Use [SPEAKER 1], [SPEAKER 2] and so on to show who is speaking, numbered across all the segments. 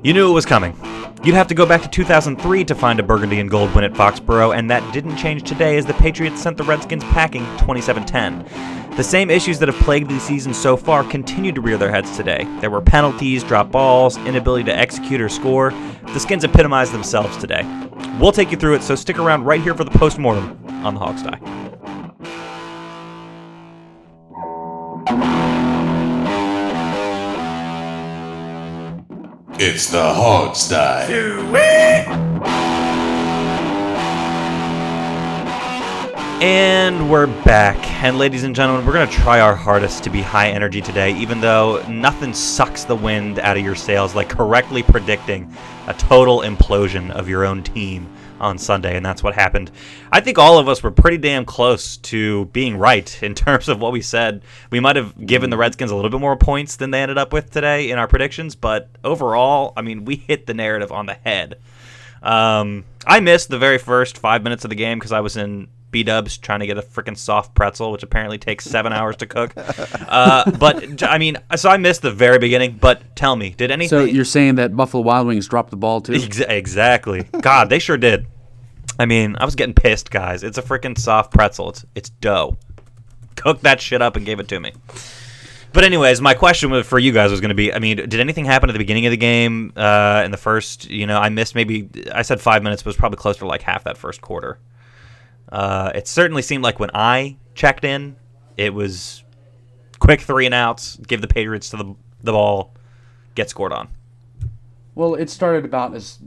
[SPEAKER 1] You knew it was coming. You'd have to go back to 2003 to find a burgundy and gold win at Foxborough, and that didn't change today as the Patriots sent the Redskins packing 27-10. The same issues that have plagued the season so far continue to rear their heads today. There were penalties, dropped balls, inability to execute or score. The Skins epitomized themselves today. We'll take you through it, so stick around right here for the Postmortem on the Hogs Die.
[SPEAKER 2] It's the Hogs Die.
[SPEAKER 1] And we're back. And ladies and gentlemen, we're going to try our hardest to be high energy today, even though nothing sucks the wind out of your sails like correctly predicting a total implosion of your own team on Sunday, and that's what happened. I think all of us were pretty damn close to being right in terms of what we said. We might have given the Redskins a little bit more points than they ended up with today in our predictions, but overall, I mean, we hit the narrative on the head. I missed the very first 5 minutes of the game because I was in B-dubs trying to get a freaking soft pretzel, which apparently takes 7 hours to cook. But, I mean, so I missed the very beginning, but tell me, did anything...
[SPEAKER 3] So you're saying that Buffalo Wild Wings dropped the ball, too?
[SPEAKER 1] Exactly. God, they sure did. I mean, I was getting pissed, guys. It's a freaking soft pretzel. It's dough. Cooked that shit up and gave it to me. But anyways, my question for you guys was going to be, I mean, did anything happen at the beginning of the game in the first, I missed I said 5 minutes, but it was probably close to like half that first quarter. It certainly seemed like when I checked in, it was quick 3 and outs, give the Patriots to the ball, get scored on.
[SPEAKER 3] Well, it started about as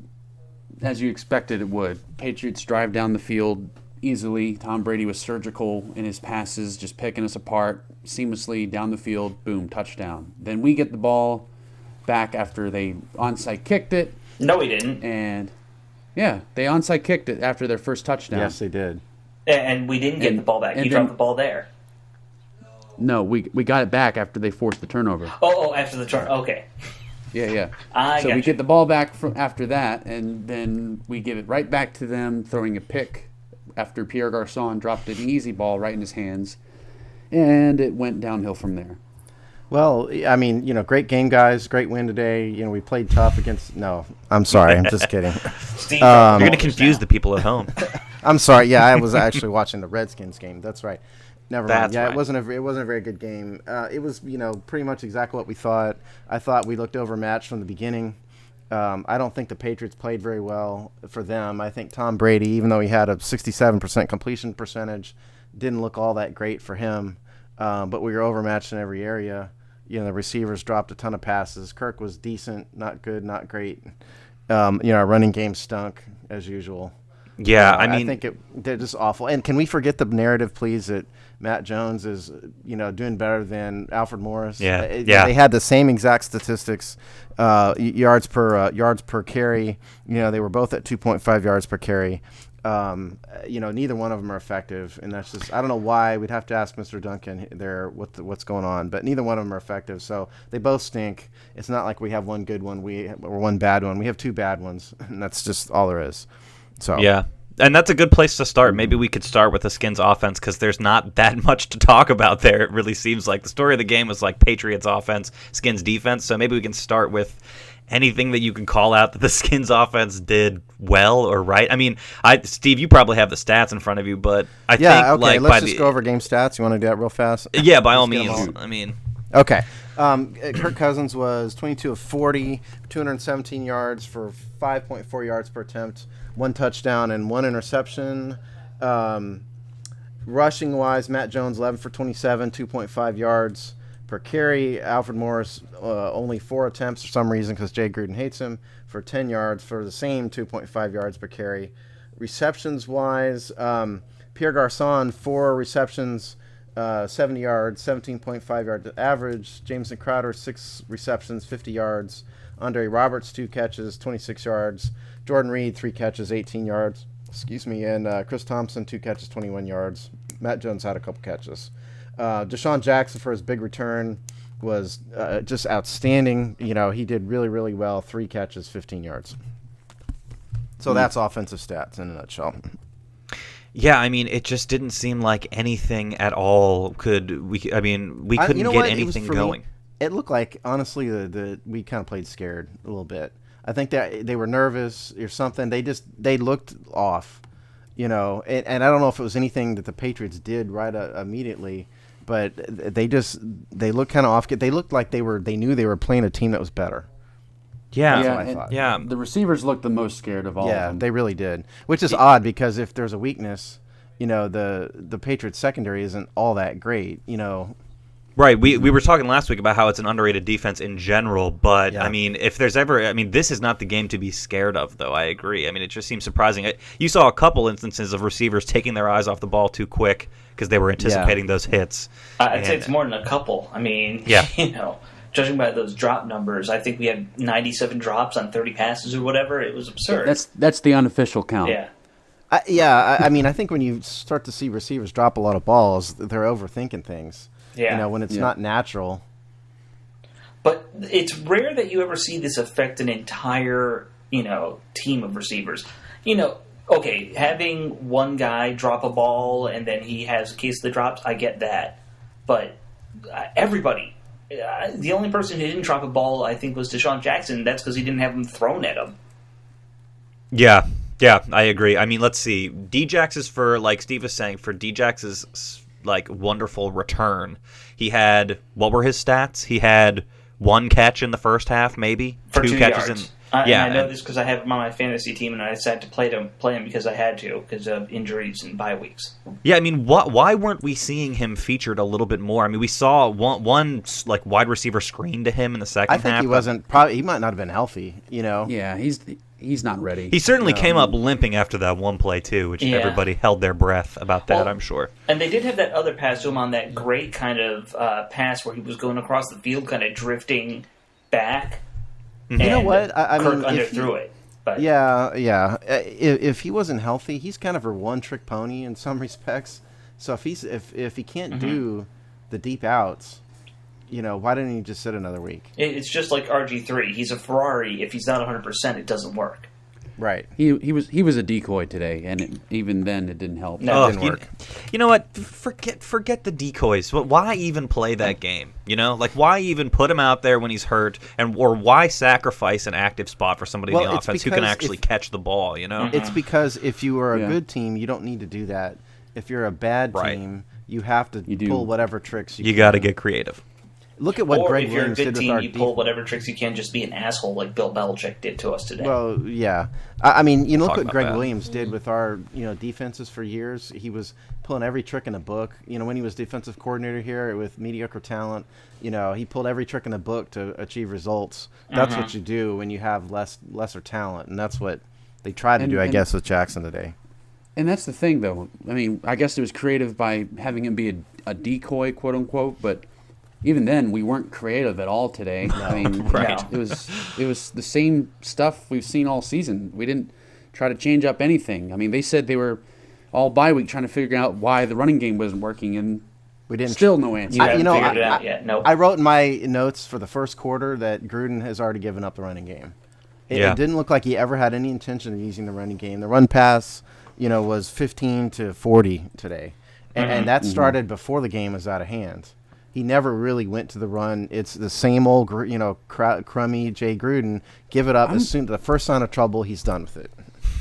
[SPEAKER 3] you expected it would. Patriots drive down the field easily. Tom Brady was surgical in his passes, just picking us apart seamlessly down the field. Boom, touchdown. Then we get the ball back after they onside kicked it.
[SPEAKER 4] No, we didn't.
[SPEAKER 3] And yeah, they onside kicked it after their first touchdown.
[SPEAKER 5] Yes, they did.
[SPEAKER 4] And we didn't get the ball back. You dropped the ball there.
[SPEAKER 3] No, we got it back after they forced the turnover.
[SPEAKER 4] Oh, after the turn. Okay.
[SPEAKER 3] Yeah.
[SPEAKER 4] So
[SPEAKER 3] we get the ball back after that, and then we give it right back to them, throwing a pick after Pierre Garçon dropped an easy ball right in his hands, and it went downhill from there.
[SPEAKER 5] Well, I mean, great game, guys. Great win today. We played tough against... No, I'm sorry. I'm just kidding.
[SPEAKER 1] Steve, you're going to confuse the people at home.
[SPEAKER 5] I'm sorry. Yeah, I was actually watching the Redskins game. That's right. Never mind.
[SPEAKER 1] That's
[SPEAKER 5] Yeah,
[SPEAKER 1] right.
[SPEAKER 5] it wasn't a very good game. It was, pretty much exactly what we thought. I thought we looked overmatched from the beginning. I don't think the Patriots played very well for them. I think Tom Brady, even though he had a 67% completion percentage, didn't look all that great for him. But we were overmatched in every area. The receivers dropped a ton of passes. Kirk was decent, not good, not great. Our running game stunk as usual.
[SPEAKER 1] Yeah,
[SPEAKER 5] I think they're just awful. And can we forget the narrative, please, that Matt Jones is, doing better than Alfred Morris?
[SPEAKER 1] Yeah.
[SPEAKER 5] They had the same exact statistics, yards per carry. They were both at 2.5 yards per carry. Neither one of them are effective, and that's just, I don't know why. We'd have to ask Mr. Duncan there what's going on, but neither one of them are effective. So they both stink. It's not like we have one good one or one bad one. We have 2 bad ones, and that's just all there is. So
[SPEAKER 1] yeah. And that's a good place to start. Maybe we could start with the Skins offense because there's not that much to talk about there. It really seems like the story of the game was like Patriots offense, Skins defense. So maybe we can start with anything that you can call out that the Skins offense did well or right. I mean, Steve, you probably have the stats in front of you, but I think
[SPEAKER 5] okay. Let's just go over game stats. You want to do that real fast?
[SPEAKER 1] Yeah, by all means. I mean,
[SPEAKER 5] okay. Kirk Cousins was 22 of 40, 217 yards for 5.4 yards per attempt, 1 touchdown and 1 interception. Rushing wise, Matt Jones 11 for 27, 2.5 yards per carry. Alfred Morris only 4 attempts for some reason because Jay Gruden hates him, for 10 yards for the same 2.5 yards per carry. Receptions wise, Pierre Garçon 4 receptions. 70 yards, 17.5 yards average. Jameson Crowder, 6 receptions, 50 yards. Andre Roberts, 2 catches, 26 yards. Jordan Reed, 3 catches, 18 yards. And Chris Thompson, 2 catches, 21 yards. Matt Jones had a couple catches. Deshaun Jackson, for his big return, was just outstanding. He did really, really well. 3 catches, 15 yards. So that's offensive stats in a nutshell.
[SPEAKER 1] Yeah, I mean, it just didn't seem like anything at all we couldn't get anything going.
[SPEAKER 5] It looked like, honestly, we kind of played scared a little bit. I think they were nervous or something. They looked off, and I don't know if it was anything that the Patriots did right immediately, but they looked kind of off. They looked like they knew they were playing a team that was better.
[SPEAKER 1] Yeah,
[SPEAKER 5] That's what I thought.
[SPEAKER 1] Yeah.
[SPEAKER 3] The receivers looked the most scared of all of them.
[SPEAKER 5] They really did, which is odd because if there's a weakness, the Patriots secondary isn't all that great,
[SPEAKER 1] Right. We were talking last week about how it's an underrated defense in general, but
[SPEAKER 5] Yeah.
[SPEAKER 1] I mean, if there's ever, I mean, this is not the game to be scared of, though. I agree. I mean, it just seems surprising. You saw a couple instances of receivers taking their eyes off the ball too quick because they were anticipating those hits.
[SPEAKER 4] I'd say it's more than a couple. I mean,
[SPEAKER 1] Yeah.
[SPEAKER 4] Judging by those drop numbers, I think we had 97 drops on 30 passes or whatever. It was absurd.
[SPEAKER 3] That's the unofficial count.
[SPEAKER 4] Yeah.
[SPEAKER 5] I mean, I think when you start to see receivers drop a lot of balls, they're overthinking things.
[SPEAKER 4] Yeah.
[SPEAKER 5] When it's not natural.
[SPEAKER 4] But it's rare that you ever see this affect an entire, team of receivers. Okay, having one guy drop a ball and then he has a case of the drops, I get that. But everybody, the only person who didn't drop a ball, I think, was Deshaun Jackson. That's because he didn't have them thrown at him.
[SPEAKER 1] Yeah, I agree. I mean, let's see. Djax is for, like Steve was saying, for Djax's wonderful return. He had, what were his stats? He had one catch in the first half, maybe
[SPEAKER 4] For
[SPEAKER 1] 2
[SPEAKER 4] 2
[SPEAKER 1] catches
[SPEAKER 4] yards.
[SPEAKER 1] in.
[SPEAKER 4] I know this because I have him on my fantasy team, and I decided to play him because I had to because of injuries and bye weeks.
[SPEAKER 1] Yeah, I mean, why weren't we seeing him featured a little bit more? I mean, we saw one wide receiver screen to him in the second half.
[SPEAKER 5] I think he wasn't. Probably he might not have been healthy.
[SPEAKER 3] Yeah, he's not ready.
[SPEAKER 1] He certainly came up limping after that one play too, which everybody held their breath about that.
[SPEAKER 4] Well,
[SPEAKER 1] I'm sure.
[SPEAKER 4] And they did have that other pass to him on that great kind of pass where he was going across the field, kind of drifting back.
[SPEAKER 5] You know what? I
[SPEAKER 4] Kirk
[SPEAKER 5] mean,
[SPEAKER 4] underthrew it. But
[SPEAKER 5] yeah. If he wasn't healthy, he's kind of a one-trick pony in some respects. So if he can't do the deep outs, why didn't he just sit another week?
[SPEAKER 4] it's just like RG3. He's a Ferrari. If he's not 100%, it doesn't work.
[SPEAKER 5] Right.
[SPEAKER 3] He was a decoy today, and even then it didn't help.
[SPEAKER 4] No.
[SPEAKER 5] It didn't work.
[SPEAKER 1] You know what? Forget the decoys. Why even play that game? Why even put him out there when he's hurt, or why sacrifice an active spot for somebody in the offense who can actually catch the ball?
[SPEAKER 5] It's because if you are a good team, you don't need to do that. If you're a bad team, you have to pull whatever tricks you can.
[SPEAKER 1] You got to get creative.
[SPEAKER 5] Look at what
[SPEAKER 4] Or
[SPEAKER 5] Greg
[SPEAKER 4] if you're a
[SPEAKER 5] Williams
[SPEAKER 4] good
[SPEAKER 5] did with
[SPEAKER 4] team,
[SPEAKER 5] our
[SPEAKER 4] you pull whatever tricks you can, just be an asshole like Bill Belichick did to us today.
[SPEAKER 5] Well, yeah. I mean, look
[SPEAKER 1] talk
[SPEAKER 5] what
[SPEAKER 1] about
[SPEAKER 5] Greg
[SPEAKER 1] that.
[SPEAKER 5] Williams did with our, defenses for years. He was pulling every trick in the book. When he was defensive coordinator here with mediocre talent, he pulled every trick in the book to achieve results. That's what you do when you have lesser talent, and that's what they tried to do, I guess, with Jackson today.
[SPEAKER 3] And that's the thing, though. I mean, I guess it was creative by having him be a decoy, quote unquote, but even then, we weren't creative at all today. I mean,
[SPEAKER 1] Right.
[SPEAKER 3] it was the same stuff we've seen all season. We didn't try to change up anything. I mean, they said they were all bye week trying to figure out why the running game wasn't working, and
[SPEAKER 5] We didn't.
[SPEAKER 3] still no answer.
[SPEAKER 4] You haven't figured it out yet. Nope.
[SPEAKER 5] I wrote in my notes for the first quarter that Gruden has already given up the running game. It didn't look like he ever had any intention of using the running game. The run pass, was 15 to 40 today, and that started before the game was out of hand. He never really went to the run. It's the same old, crummy Jay Gruden. Give it up as soon the first sign of trouble. He's done with it.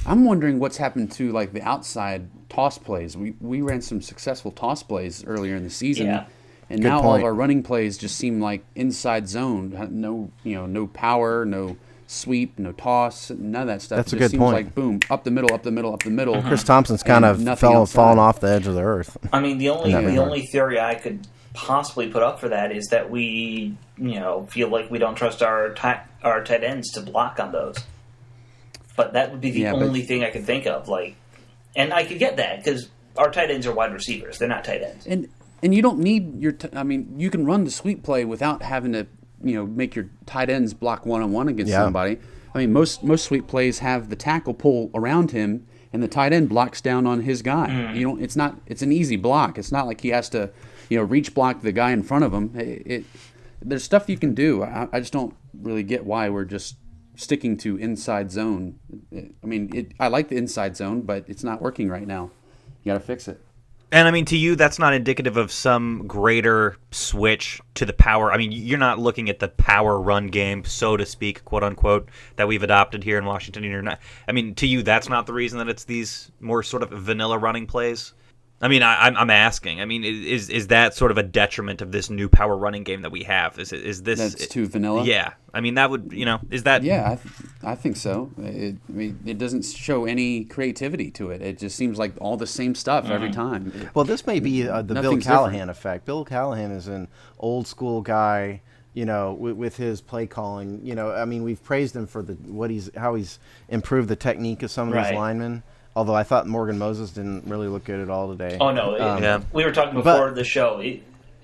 [SPEAKER 3] I'm wondering what's happened to the outside toss plays. We ran some successful toss plays earlier in the season, and
[SPEAKER 5] Good
[SPEAKER 3] now all
[SPEAKER 5] point.
[SPEAKER 3] of our running plays just seem like inside zone. No power, no sweep, no toss, none of that stuff.
[SPEAKER 5] That's a
[SPEAKER 3] It just
[SPEAKER 5] good
[SPEAKER 3] seems
[SPEAKER 5] point.
[SPEAKER 3] like boom, up the middle, up the middle, up the middle.
[SPEAKER 5] Chris Thompson's kind
[SPEAKER 3] And
[SPEAKER 5] of
[SPEAKER 3] nothing outside.
[SPEAKER 5] fallen off the edge of the earth.
[SPEAKER 4] I mean, the
[SPEAKER 5] regard.
[SPEAKER 4] only theory I could possibly put up for that is that we, feel like we don't trust our tight ends to block on those. But that would be the only thing I could think of. And I could get that because our tight ends are wide receivers; they're not tight ends.
[SPEAKER 3] And you don't need you can run the sweep play without having to make your tight ends block one-on-one against somebody. I mean, most sweep plays have the tackle pull around him, and the tight end blocks down on his guy. It's an easy block. It's not like he has to reach block the guy in front of him. There's stuff you can do. I just don't really get why we're just sticking to inside zone. I mean, I like the inside zone, but it's not working right now. You got to fix it.
[SPEAKER 1] And I mean, to you, that's not indicative of some greater switch to the power. I mean, you're not looking at the power run game, so to speak, quote unquote, that we've adopted here in Washington. You're not. I mean, to you, that's not the reason that it's these more sort of vanilla running plays. I mean, I'm asking. I mean, is that sort of a detriment of this new power running game that we have? Is this
[SPEAKER 3] that's too vanilla?
[SPEAKER 1] Yeah. I mean, that would is that?
[SPEAKER 3] Yeah, I think so. It doesn't show any creativity to it. It just seems like all the same stuff every time.
[SPEAKER 5] Well, this may be the Bill
[SPEAKER 3] Nothing's
[SPEAKER 5] Callahan
[SPEAKER 3] different.
[SPEAKER 5] effect. Bill Callahan is an old school guy, with his play calling. I mean, we've praised him for how he's improved the technique of some of
[SPEAKER 4] Right.
[SPEAKER 5] these linemen. Although I thought Morgan Moses didn't really look good at all today.
[SPEAKER 4] Oh no,
[SPEAKER 1] Yeah.
[SPEAKER 4] we were talking before the show.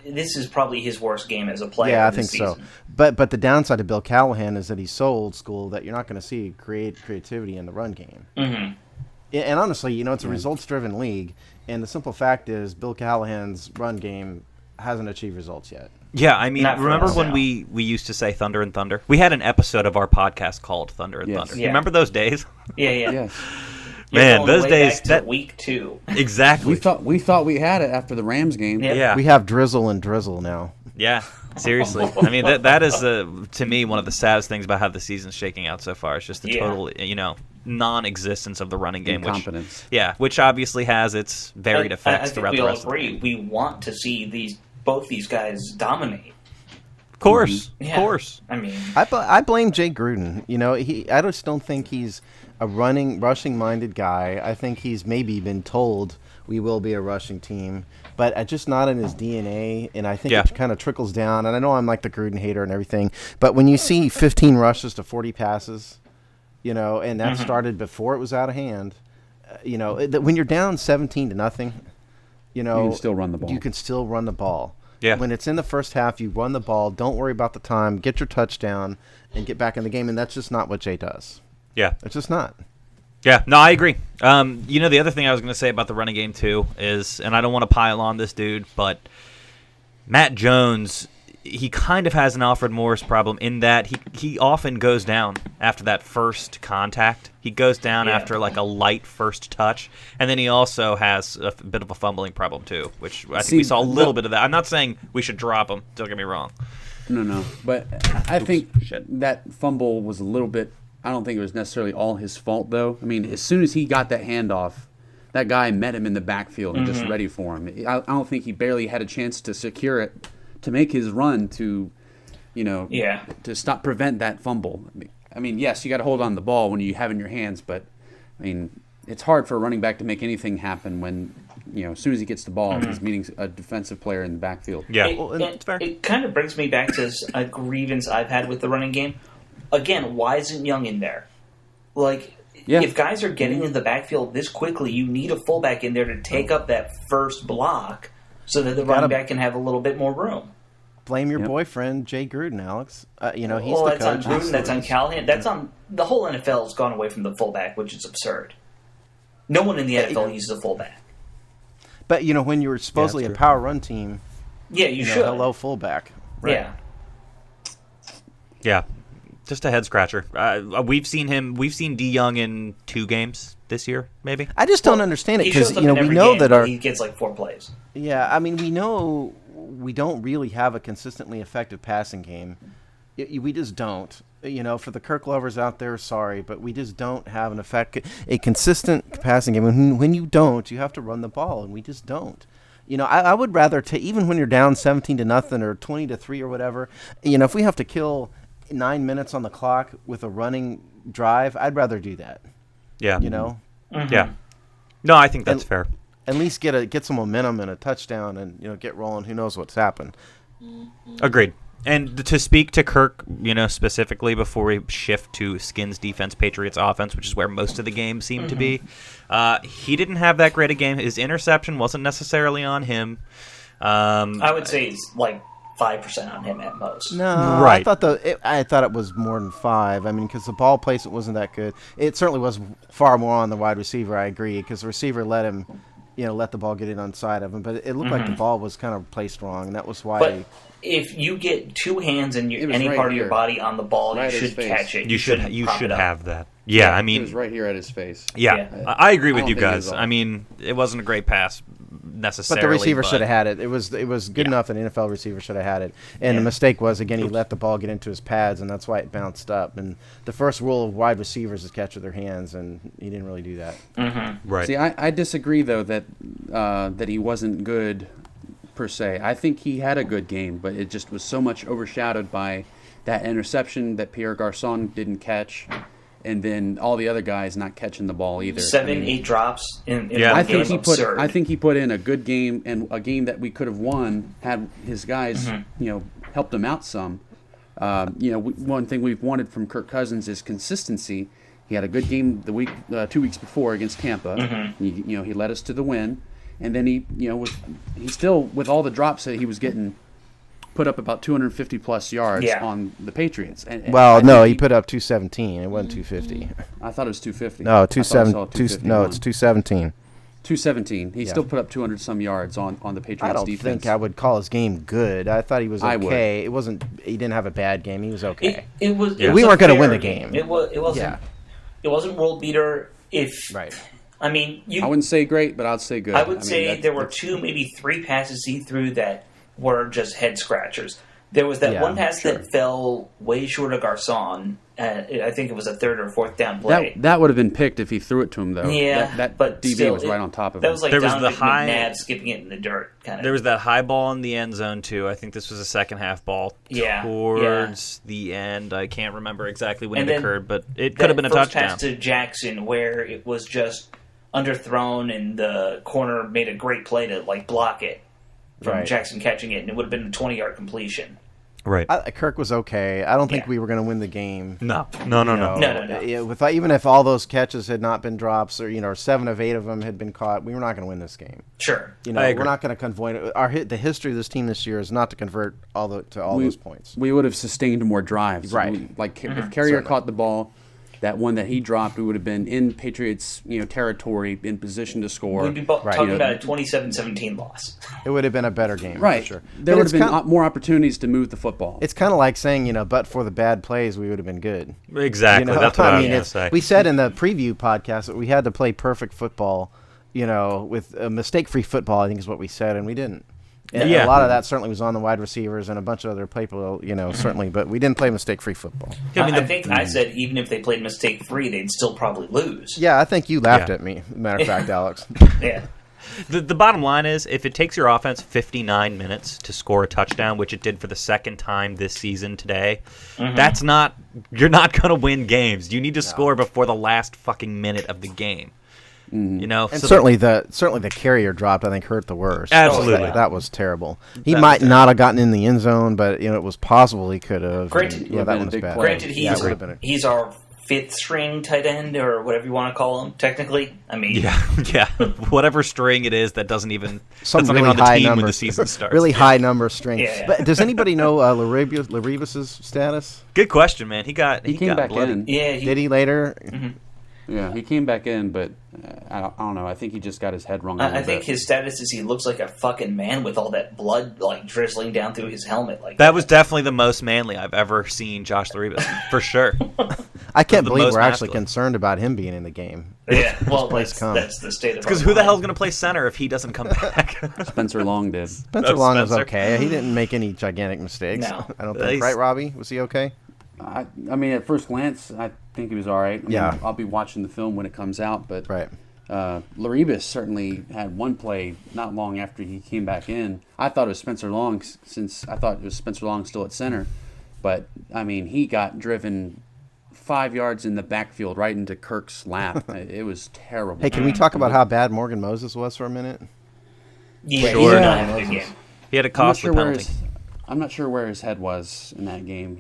[SPEAKER 4] This is probably his worst game as a player.
[SPEAKER 5] Yeah, I
[SPEAKER 4] this
[SPEAKER 5] think so.
[SPEAKER 4] season.
[SPEAKER 5] But the downside of Bill Callahan is that he's so old school that you're not going to see creativity in the run game.
[SPEAKER 4] Mm-hmm.
[SPEAKER 5] And honestly, it's a results-driven league, and the simple fact is Bill Callahan's run game hasn't achieved results yet.
[SPEAKER 1] Yeah, I mean,
[SPEAKER 4] Not for
[SPEAKER 1] remember
[SPEAKER 4] us,
[SPEAKER 1] when
[SPEAKER 4] no.
[SPEAKER 1] we used to say Thunder and Thunder? We had an episode of our podcast called Thunder and
[SPEAKER 3] Yes.
[SPEAKER 1] Thunder.
[SPEAKER 4] Yeah.
[SPEAKER 1] You remember those days?
[SPEAKER 4] Yeah.
[SPEAKER 3] Yes.
[SPEAKER 4] You're
[SPEAKER 1] Man,
[SPEAKER 4] going
[SPEAKER 1] those
[SPEAKER 4] way
[SPEAKER 1] days-
[SPEAKER 4] back to
[SPEAKER 1] that-
[SPEAKER 4] week 2.
[SPEAKER 1] Exactly.
[SPEAKER 3] We thought we had it after the Rams game.
[SPEAKER 4] Yeah.
[SPEAKER 1] Yeah.
[SPEAKER 5] We have drizzle and drizzle now.
[SPEAKER 1] Yeah, seriously. I mean, that is, to me, one of the saddest things about how the season's shaking out so far. It's just the
[SPEAKER 4] Yeah.
[SPEAKER 1] total, non-existence of the running game.
[SPEAKER 3] Incompetence.
[SPEAKER 1] Which obviously has its varied effects
[SPEAKER 4] I think
[SPEAKER 1] throughout
[SPEAKER 4] we
[SPEAKER 1] the
[SPEAKER 4] all
[SPEAKER 1] rest of the
[SPEAKER 4] agree.
[SPEAKER 1] league.
[SPEAKER 4] We want to see both these guys dominate.
[SPEAKER 1] Of course,
[SPEAKER 4] Yeah.
[SPEAKER 1] of course.
[SPEAKER 4] I mean,
[SPEAKER 5] I blame Jay Gruden. I just don't think he's a rushing-minded guy. I think he's maybe been told we will be a rushing team, but just not in his DNA. And I think
[SPEAKER 1] Yeah.
[SPEAKER 5] it kind of trickles down. And I know I'm like the Gruden hater and everything, but when you see 15 rushes to 40 passes, and that started before it was out of hand, when you're down 17-0, you
[SPEAKER 3] can still run the ball.
[SPEAKER 5] You can still run the ball.
[SPEAKER 1] Yeah.
[SPEAKER 5] When it's in the first half, you run the ball. Don't worry about the time. Get your touchdown and get back in the game. And that's just not what Jay does.
[SPEAKER 1] Yeah.
[SPEAKER 5] It's just not.
[SPEAKER 1] Yeah, no, I agree. The other thing I was going to say about the running game, too, is, and I don't want to pile on this dude, but Matt Jones, he kind of has an Alfred Morris problem in that he often goes down after that first contact. He goes down after, like, a light first touch, and then he also has a bit of a fumbling problem, too, which I think we saw a little bit of that. I'm not saying we should drop him, don't get me wrong.
[SPEAKER 3] No. But I think
[SPEAKER 1] shit.
[SPEAKER 3] that fumble was a little bit. I don't think it was necessarily all his fault, though. I mean, as soon as he got that handoff, that guy met him in the backfield and just ready for him. I don't think he barely had a chance to secure it to make his run to, to prevent that fumble. I mean, yes, you got to hold on to the ball when you have it in your hands, but I mean, it's hard for a running back to make anything happen when, as soon as he gets the ball, he's meeting a defensive player in the backfield.
[SPEAKER 1] Yeah,
[SPEAKER 4] it
[SPEAKER 1] fair.
[SPEAKER 4] kind of brings me back to a grievance I've had with the running game. Again, why isn't Young in there? If guys are getting in the backfield this quickly, you need a fullback in there to take up that first block so that the running back can have a little bit more room.
[SPEAKER 5] Blame your boyfriend, Jay Gruden, Alex. He's
[SPEAKER 4] Well,
[SPEAKER 5] the
[SPEAKER 4] that's
[SPEAKER 5] coach.
[SPEAKER 4] on Gruden, that's on Callahan, that's on the whole NFL has gone away from the fullback, which is absurd. No one in the NFL uses a fullback.
[SPEAKER 5] But, when you're supposedly a
[SPEAKER 1] true.
[SPEAKER 5] power run team,
[SPEAKER 4] Yeah, you should.
[SPEAKER 5] hello fullback. Right.
[SPEAKER 4] Yeah.
[SPEAKER 1] Yeah, just a head scratcher. We've seen D Young in 2 games this year, maybe.
[SPEAKER 5] I just don't understand it
[SPEAKER 4] He
[SPEAKER 5] because,
[SPEAKER 4] shows up in
[SPEAKER 5] we
[SPEAKER 4] every
[SPEAKER 5] know
[SPEAKER 4] game,
[SPEAKER 5] that
[SPEAKER 4] but
[SPEAKER 5] our...
[SPEAKER 4] he gets like 4 plays.
[SPEAKER 5] Yeah, I mean, we know we don't really have a consistently effective passing game. We just don't. For the Kirk lovers out there, sorry, but we just don't have a consistent passing game. When you don't, you have to run the ball, and we just don't. I would rather even when you're down 17-0 or 20-3 or whatever. If we have to kill 9 minutes on the clock with a running drive, I'd rather do that.
[SPEAKER 1] Yeah.
[SPEAKER 4] Mm-hmm.
[SPEAKER 1] Yeah. No, I think that's fair.
[SPEAKER 5] At least get some momentum and a touchdown, and get rolling. Who knows what's happened?
[SPEAKER 1] Agreed. And to speak to Kirk, specifically before we shift to Skins defense, Patriots offense, which is where most of the game seemed to be, he didn't have that great a game. His interception wasn't necessarily on him.
[SPEAKER 4] I would say it's like 5% on him at most.
[SPEAKER 5] No,
[SPEAKER 1] Right.
[SPEAKER 5] I thought it was more than 5. I mean, because the ball placement wasn't that good. It certainly was far more on the wide receiver. I agree, because the receiver let him, let the ball get in on side of him. But it looked like the ball was kind of placed wrong, and that was why.
[SPEAKER 4] But if you get 2 hands and
[SPEAKER 3] It was
[SPEAKER 4] any
[SPEAKER 3] right
[SPEAKER 4] part of
[SPEAKER 3] here.
[SPEAKER 4] your body on the ball,
[SPEAKER 3] Right at
[SPEAKER 4] you
[SPEAKER 3] his
[SPEAKER 4] should
[SPEAKER 3] face.
[SPEAKER 4] catch it.
[SPEAKER 1] You should
[SPEAKER 4] prop it up.
[SPEAKER 1] have that. Yeah, I
[SPEAKER 3] It
[SPEAKER 1] mean,
[SPEAKER 3] was right here at his face.
[SPEAKER 1] yeah,
[SPEAKER 4] Yeah.
[SPEAKER 1] I agree with
[SPEAKER 3] don't
[SPEAKER 1] you
[SPEAKER 3] think it
[SPEAKER 1] guys.
[SPEAKER 3] was all.
[SPEAKER 1] I mean, it wasn't a great pass. necessarily.
[SPEAKER 5] But the receiver should have had it. It was good enough that an NFL receiver should have had it. And the mistake was, again, he let the ball get into his pads, and that's why it bounced up. And the first rule of wide receivers is catch with their hands, and he didn't really do that.
[SPEAKER 4] Mm-hmm.
[SPEAKER 1] Right.
[SPEAKER 3] See, I disagree, though, that he wasn't good per se. I think he had a good game, but it just was so much overshadowed by that interception that Pierre Garçon didn't catch, and then all the other guys not catching the ball either.
[SPEAKER 4] 8 drops in one
[SPEAKER 3] I
[SPEAKER 4] game.
[SPEAKER 3] think he put in a good game, and a game that we could have won had his guys, helped him out some. One thing we've wanted from Kirk Cousins is consistency. He had a good game 2 weeks before against Tampa.
[SPEAKER 4] Mm-hmm.
[SPEAKER 3] He led us to the win, and then he still, with all the drops that he was getting, put up about 250 plus yards on the Patriots. And
[SPEAKER 5] he put up 217. It wasn't 250.
[SPEAKER 3] I thought it was 250.
[SPEAKER 5] No, 217. No, it's 217.
[SPEAKER 3] 217. He still put up 200 some yards on the Patriots
[SPEAKER 5] I don't
[SPEAKER 3] defense.
[SPEAKER 5] think I would call his game good. I thought he was okay. It wasn't. He didn't have a bad game. He was okay.
[SPEAKER 4] It was.
[SPEAKER 5] We weren't going to win the game.
[SPEAKER 4] It wasn't.
[SPEAKER 5] Yeah.
[SPEAKER 4] It wasn't world beater. I wouldn't
[SPEAKER 3] say great, but I'd say good.
[SPEAKER 4] I would say there were 2, maybe 3 passes he threw that were just head scratchers. There was that one pass that fell way short of Garçon. I think it was a 3rd or 4th down play.
[SPEAKER 3] That would have been picked if he threw it to him, though.
[SPEAKER 4] Yeah,
[SPEAKER 3] but DB was right on top of him.
[SPEAKER 4] That was like
[SPEAKER 1] there was
[SPEAKER 4] Donovan
[SPEAKER 1] the high
[SPEAKER 4] McNabb skipping it in the dirt.
[SPEAKER 1] There was that high ball in the end zone, too. I think this was a second half ball towards the end. I can't remember exactly when it occurred, but it could have been a touchdown.
[SPEAKER 4] Pass to Jackson where it was just underthrown and the corner made a great play to block it from Jackson catching it, and it would have been a 20-yard completion.
[SPEAKER 1] Right.
[SPEAKER 5] Kirk was okay. I don't think we were going to win the game.
[SPEAKER 1] No.
[SPEAKER 5] Even if all those catches had not been drops, or 7 of 8 of them had been caught, we were not going to win this game.
[SPEAKER 4] Sure.
[SPEAKER 5] We're not going to convert. The history of this team this year is not to convert all those points.
[SPEAKER 3] We would have sustained more drives.
[SPEAKER 5] Right.
[SPEAKER 3] If Carrier caught the ball, that one that he dropped, we would have been in Patriots territory, in position to score.
[SPEAKER 4] We'd be talking about a 27-17 loss.
[SPEAKER 5] It would have been a better game,
[SPEAKER 3] right?
[SPEAKER 5] For sure.
[SPEAKER 3] There would have been more opportunities to move the football.
[SPEAKER 5] It's kind of like saying, but for the bad plays, we would have been good.
[SPEAKER 1] Exactly. That's what I was going to say.
[SPEAKER 5] We said in the preview podcast that we had to play perfect football, with a mistake-free football, I think is what we said, and we didn't. And a lot of that certainly was on the wide receivers and a bunch of other people, certainly. But we didn't play mistake-free football.
[SPEAKER 4] I think I said even if they played mistake-free, they'd still probably lose.
[SPEAKER 5] Yeah, I think you laughed at me, as a matter of fact, Alex.
[SPEAKER 4] Yeah.
[SPEAKER 1] The bottom line is, if it takes your offense 59 minutes to score a touchdown, which it did for the second time this season today, you're not going to win games. You need to score before the last fucking minute of the game. And
[SPEAKER 5] so certainly the carrier drop, I think, hurt the worst.
[SPEAKER 1] Absolutely.
[SPEAKER 5] That was terrible. He might not have gotten in the end zone, but it was possible he could have.
[SPEAKER 4] Granted,
[SPEAKER 5] that one was bad.
[SPEAKER 4] Granted, he's our 5th string tight end, or whatever you want to call him. Technically,
[SPEAKER 1] whatever string it is that doesn't even
[SPEAKER 5] some
[SPEAKER 1] really
[SPEAKER 5] really
[SPEAKER 1] on the
[SPEAKER 5] high
[SPEAKER 1] team
[SPEAKER 5] number,
[SPEAKER 1] when the season starts.
[SPEAKER 5] Really high number string.
[SPEAKER 4] Yeah.
[SPEAKER 5] But does anybody know Laribus's status?
[SPEAKER 1] Good question, man. He came
[SPEAKER 3] back
[SPEAKER 1] bloody.
[SPEAKER 3] in.
[SPEAKER 4] Yeah,
[SPEAKER 5] did he later?
[SPEAKER 4] Mm-hmm.
[SPEAKER 3] Yeah, he came back in, but I don't know. I think he just got his head wrong.
[SPEAKER 4] I think his status is he looks like a fucking man with all that blood drizzling down through his helmet.
[SPEAKER 1] That was definitely the most manly I've ever seen Josh Laribus, for sure.
[SPEAKER 5] I can't believe we're actually concerned about him being in the game.
[SPEAKER 4] Yeah, well, that's the state of
[SPEAKER 1] because who the hell's going to play center if he doesn't come back?
[SPEAKER 3] Spencer Long did.
[SPEAKER 5] Spencer Long was okay. He didn't make any gigantic mistakes.
[SPEAKER 4] No.
[SPEAKER 5] I don't think. Right, Robbie? Was he okay?
[SPEAKER 3] I mean, at first glance, I think he was all right. I'll be watching the film when it comes out, but Laribus certainly had one play not long after he came back in. I thought it was Spencer Long, since I thought it was Spencer Long still at center, but I mean, he got driven 5 yards in the backfield right into Kirk's lap. It was terrible.
[SPEAKER 5] Hey, can we talk about how bad Morgan Moses was for a minute?
[SPEAKER 4] Yeah,
[SPEAKER 1] sure.
[SPEAKER 4] He
[SPEAKER 1] had a costly penalty.
[SPEAKER 3] I'm not sure where his head was in that game.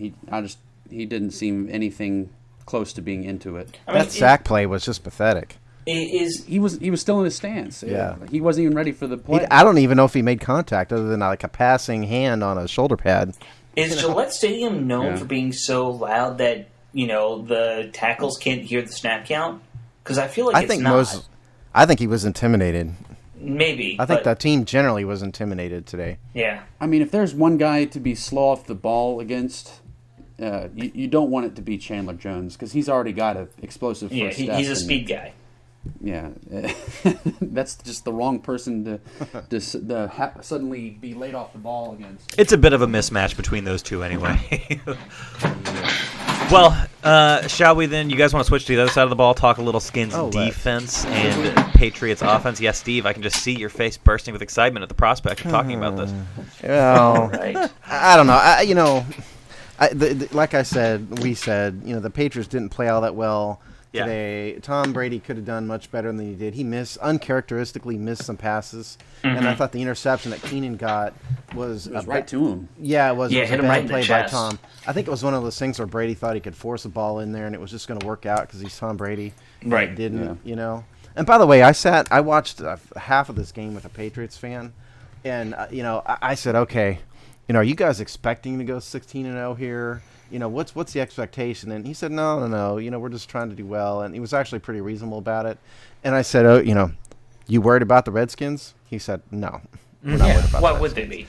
[SPEAKER 3] He didn't seem anything close to being into it.
[SPEAKER 5] That sack play was just pathetic.
[SPEAKER 3] He was still in his stance.
[SPEAKER 5] Yeah.
[SPEAKER 3] He wasn't even ready for the play.
[SPEAKER 5] I don't even know if he made contact other than like a passing hand on a shoulder pad.
[SPEAKER 4] Is Gillette Stadium known for being so loud that the tackles can't hear the snap count? Because I feel like
[SPEAKER 5] I think he was intimidated.
[SPEAKER 4] Maybe.
[SPEAKER 5] I think the team generally was intimidated today.
[SPEAKER 4] Yeah.
[SPEAKER 3] I mean, if there's one guy to be slow off the ball against, you don't want it to be Chandler Jones because he's already got an explosive first step.
[SPEAKER 4] He's a speed guy.
[SPEAKER 3] Yeah, that's just the wrong person to suddenly be laid off the ball against.
[SPEAKER 1] It's a bit of a mismatch between those two anyway. Well, shall we then? You guys want to switch to the other side of the ball, talk a little Skins defense and Patriots offense? Yes, Steve, I can just see your face bursting with excitement at the prospect of talking about this.
[SPEAKER 5] Well,
[SPEAKER 4] Right.
[SPEAKER 5] I don't know. Like I said, we said, the Patriots didn't play all that well today. Tom Brady could have done much better than he did. He uncharacteristically missed some passes, and I thought the interception that Keenan got was
[SPEAKER 3] right to him.
[SPEAKER 5] Yeah, it was.
[SPEAKER 4] Yeah,
[SPEAKER 5] it was
[SPEAKER 4] hit
[SPEAKER 5] a
[SPEAKER 4] him
[SPEAKER 5] bad
[SPEAKER 4] right in the
[SPEAKER 5] play by
[SPEAKER 4] chest.
[SPEAKER 5] Tom. I think it was one of those things where Brady thought he could force a ball in there, and it was just going to work out because he's Tom Brady.
[SPEAKER 4] Right.
[SPEAKER 5] It didn't. And by the way, I watched half of this game with a Patriots fan, and I said, okay, are you guys expecting to go 16-0 here? What's the expectation? And he said, no. We're just trying to do well. And he was actually pretty reasonable about it. And I said, you worried about the Redskins? He said, no. We're not worried about
[SPEAKER 4] Why
[SPEAKER 5] the
[SPEAKER 4] would they
[SPEAKER 5] Redskins.
[SPEAKER 4] be?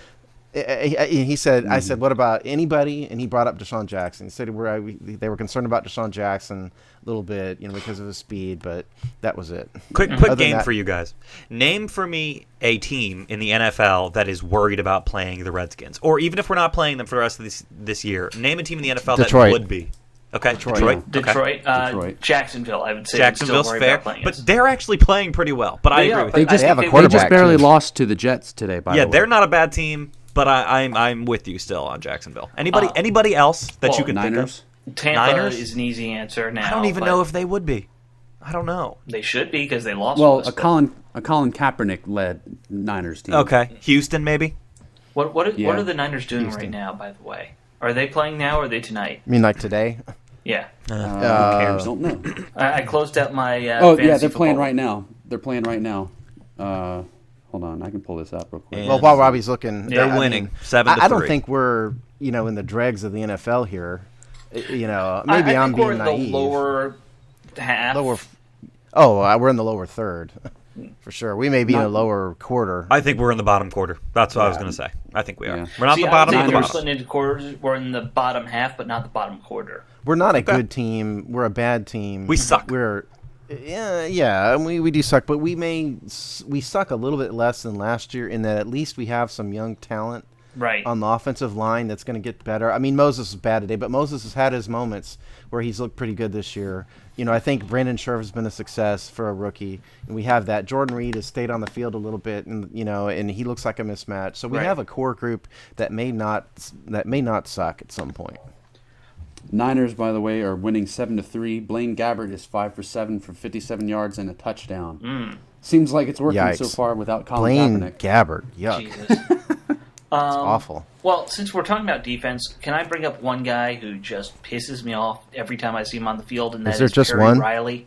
[SPEAKER 5] He said, I said, what about anybody? And he brought up Deshaun Jackson. He said they were concerned about Deshaun Jackson a little bit, because of his speed, but that was it.
[SPEAKER 1] Quick game for you guys. Name for me a team in the NFL that is worried about playing the Redskins, or even if we're not playing them for the rest of this year, name a team in the NFL
[SPEAKER 5] Detroit.
[SPEAKER 1] that would be. Okay, Detroit.
[SPEAKER 4] Detroit.
[SPEAKER 3] Detroit.
[SPEAKER 4] Jacksonville, I would say.
[SPEAKER 1] Jacksonville's
[SPEAKER 4] still
[SPEAKER 1] fair,
[SPEAKER 4] about playing
[SPEAKER 1] but
[SPEAKER 4] us.
[SPEAKER 1] they're actually playing pretty well. But I
[SPEAKER 4] They
[SPEAKER 1] agree
[SPEAKER 4] are,
[SPEAKER 1] with
[SPEAKER 4] but
[SPEAKER 1] you.
[SPEAKER 4] I think
[SPEAKER 5] have a
[SPEAKER 3] They
[SPEAKER 5] quarterback,
[SPEAKER 3] just barely
[SPEAKER 5] too.
[SPEAKER 3] lost to the Jets today. By the way,
[SPEAKER 1] They're not a bad team, but I'm with you still on Jacksonville. Anybody else that you can think
[SPEAKER 3] Niners.
[SPEAKER 1] of?
[SPEAKER 4] Tampa
[SPEAKER 1] Niners?
[SPEAKER 4] is an easy answer now.
[SPEAKER 1] I don't even
[SPEAKER 4] but
[SPEAKER 1] know if they would be. I don't know.
[SPEAKER 4] they should be because they lost.
[SPEAKER 3] Well,
[SPEAKER 4] to us,
[SPEAKER 3] a Colin Kaepernick led Niners team.
[SPEAKER 1] Okay, Houston maybe.
[SPEAKER 4] What
[SPEAKER 3] Yeah.
[SPEAKER 4] are the Niners doing right
[SPEAKER 5] Houston.
[SPEAKER 4] now? By the way, are they playing now or are they tonight?
[SPEAKER 5] I mean, like today?
[SPEAKER 4] Yeah,
[SPEAKER 3] I don't know.
[SPEAKER 4] I closed out my.
[SPEAKER 3] Oh yeah,
[SPEAKER 4] fantasy
[SPEAKER 3] they're playing
[SPEAKER 4] football.
[SPEAKER 3] right now. They're playing right now. Hold on, I can pull this up real quick.
[SPEAKER 1] Yeah.
[SPEAKER 5] Well, while Robbie's looking,
[SPEAKER 1] They're
[SPEAKER 5] I
[SPEAKER 1] winning
[SPEAKER 5] mean,
[SPEAKER 1] 7-3.
[SPEAKER 5] I don't think we're in the dregs of the NFL here. Maybe
[SPEAKER 4] I
[SPEAKER 5] I'm
[SPEAKER 4] think we're
[SPEAKER 5] being
[SPEAKER 4] in
[SPEAKER 5] naive.
[SPEAKER 4] the lower half.
[SPEAKER 5] We're in the lower third, for sure. We may be in the lower quarter.
[SPEAKER 1] I think we're in the bottom quarter. That's what I was going to say. I think we are.
[SPEAKER 3] Yeah.
[SPEAKER 1] We're not
[SPEAKER 4] See,
[SPEAKER 1] the bottom
[SPEAKER 4] I
[SPEAKER 1] of
[SPEAKER 4] would
[SPEAKER 1] the
[SPEAKER 4] say we're
[SPEAKER 1] bottom.
[SPEAKER 4] splitting into quarters. We're in the bottom half, but not the bottom quarter.
[SPEAKER 5] We're not a good team. We're a bad team.
[SPEAKER 1] We suck.
[SPEAKER 5] And we do suck, but we suck a little bit less than last year in that at least we have some young talent
[SPEAKER 4] Right.
[SPEAKER 5] on the offensive line that's going to get better. I mean, Moses is bad today, but Moses has had his moments where he's looked pretty good this year. I think Brandon Scherf has been a success for a rookie, and we have that. Jordan Reed has stayed on the field a little bit, and and he looks like a mismatch. So we
[SPEAKER 4] Right.
[SPEAKER 5] have a core group that may not suck at some point.
[SPEAKER 3] Niners, by the way, are winning 7-3. Blaine Gabbert is 5 for 7 for 57 yards and a touchdown. Seems like it's working so
[SPEAKER 5] Yikes.
[SPEAKER 3] far without Colin
[SPEAKER 5] Blaine
[SPEAKER 3] Kaepernick.
[SPEAKER 5] Gabbert, yuck,
[SPEAKER 4] Jesus.
[SPEAKER 5] it's awful.
[SPEAKER 4] Well, since we're talking about defense, can I bring up one guy who just pisses me off every time I see him on the field, and that is
[SPEAKER 5] there just
[SPEAKER 4] Perry
[SPEAKER 5] one?
[SPEAKER 4] Riley.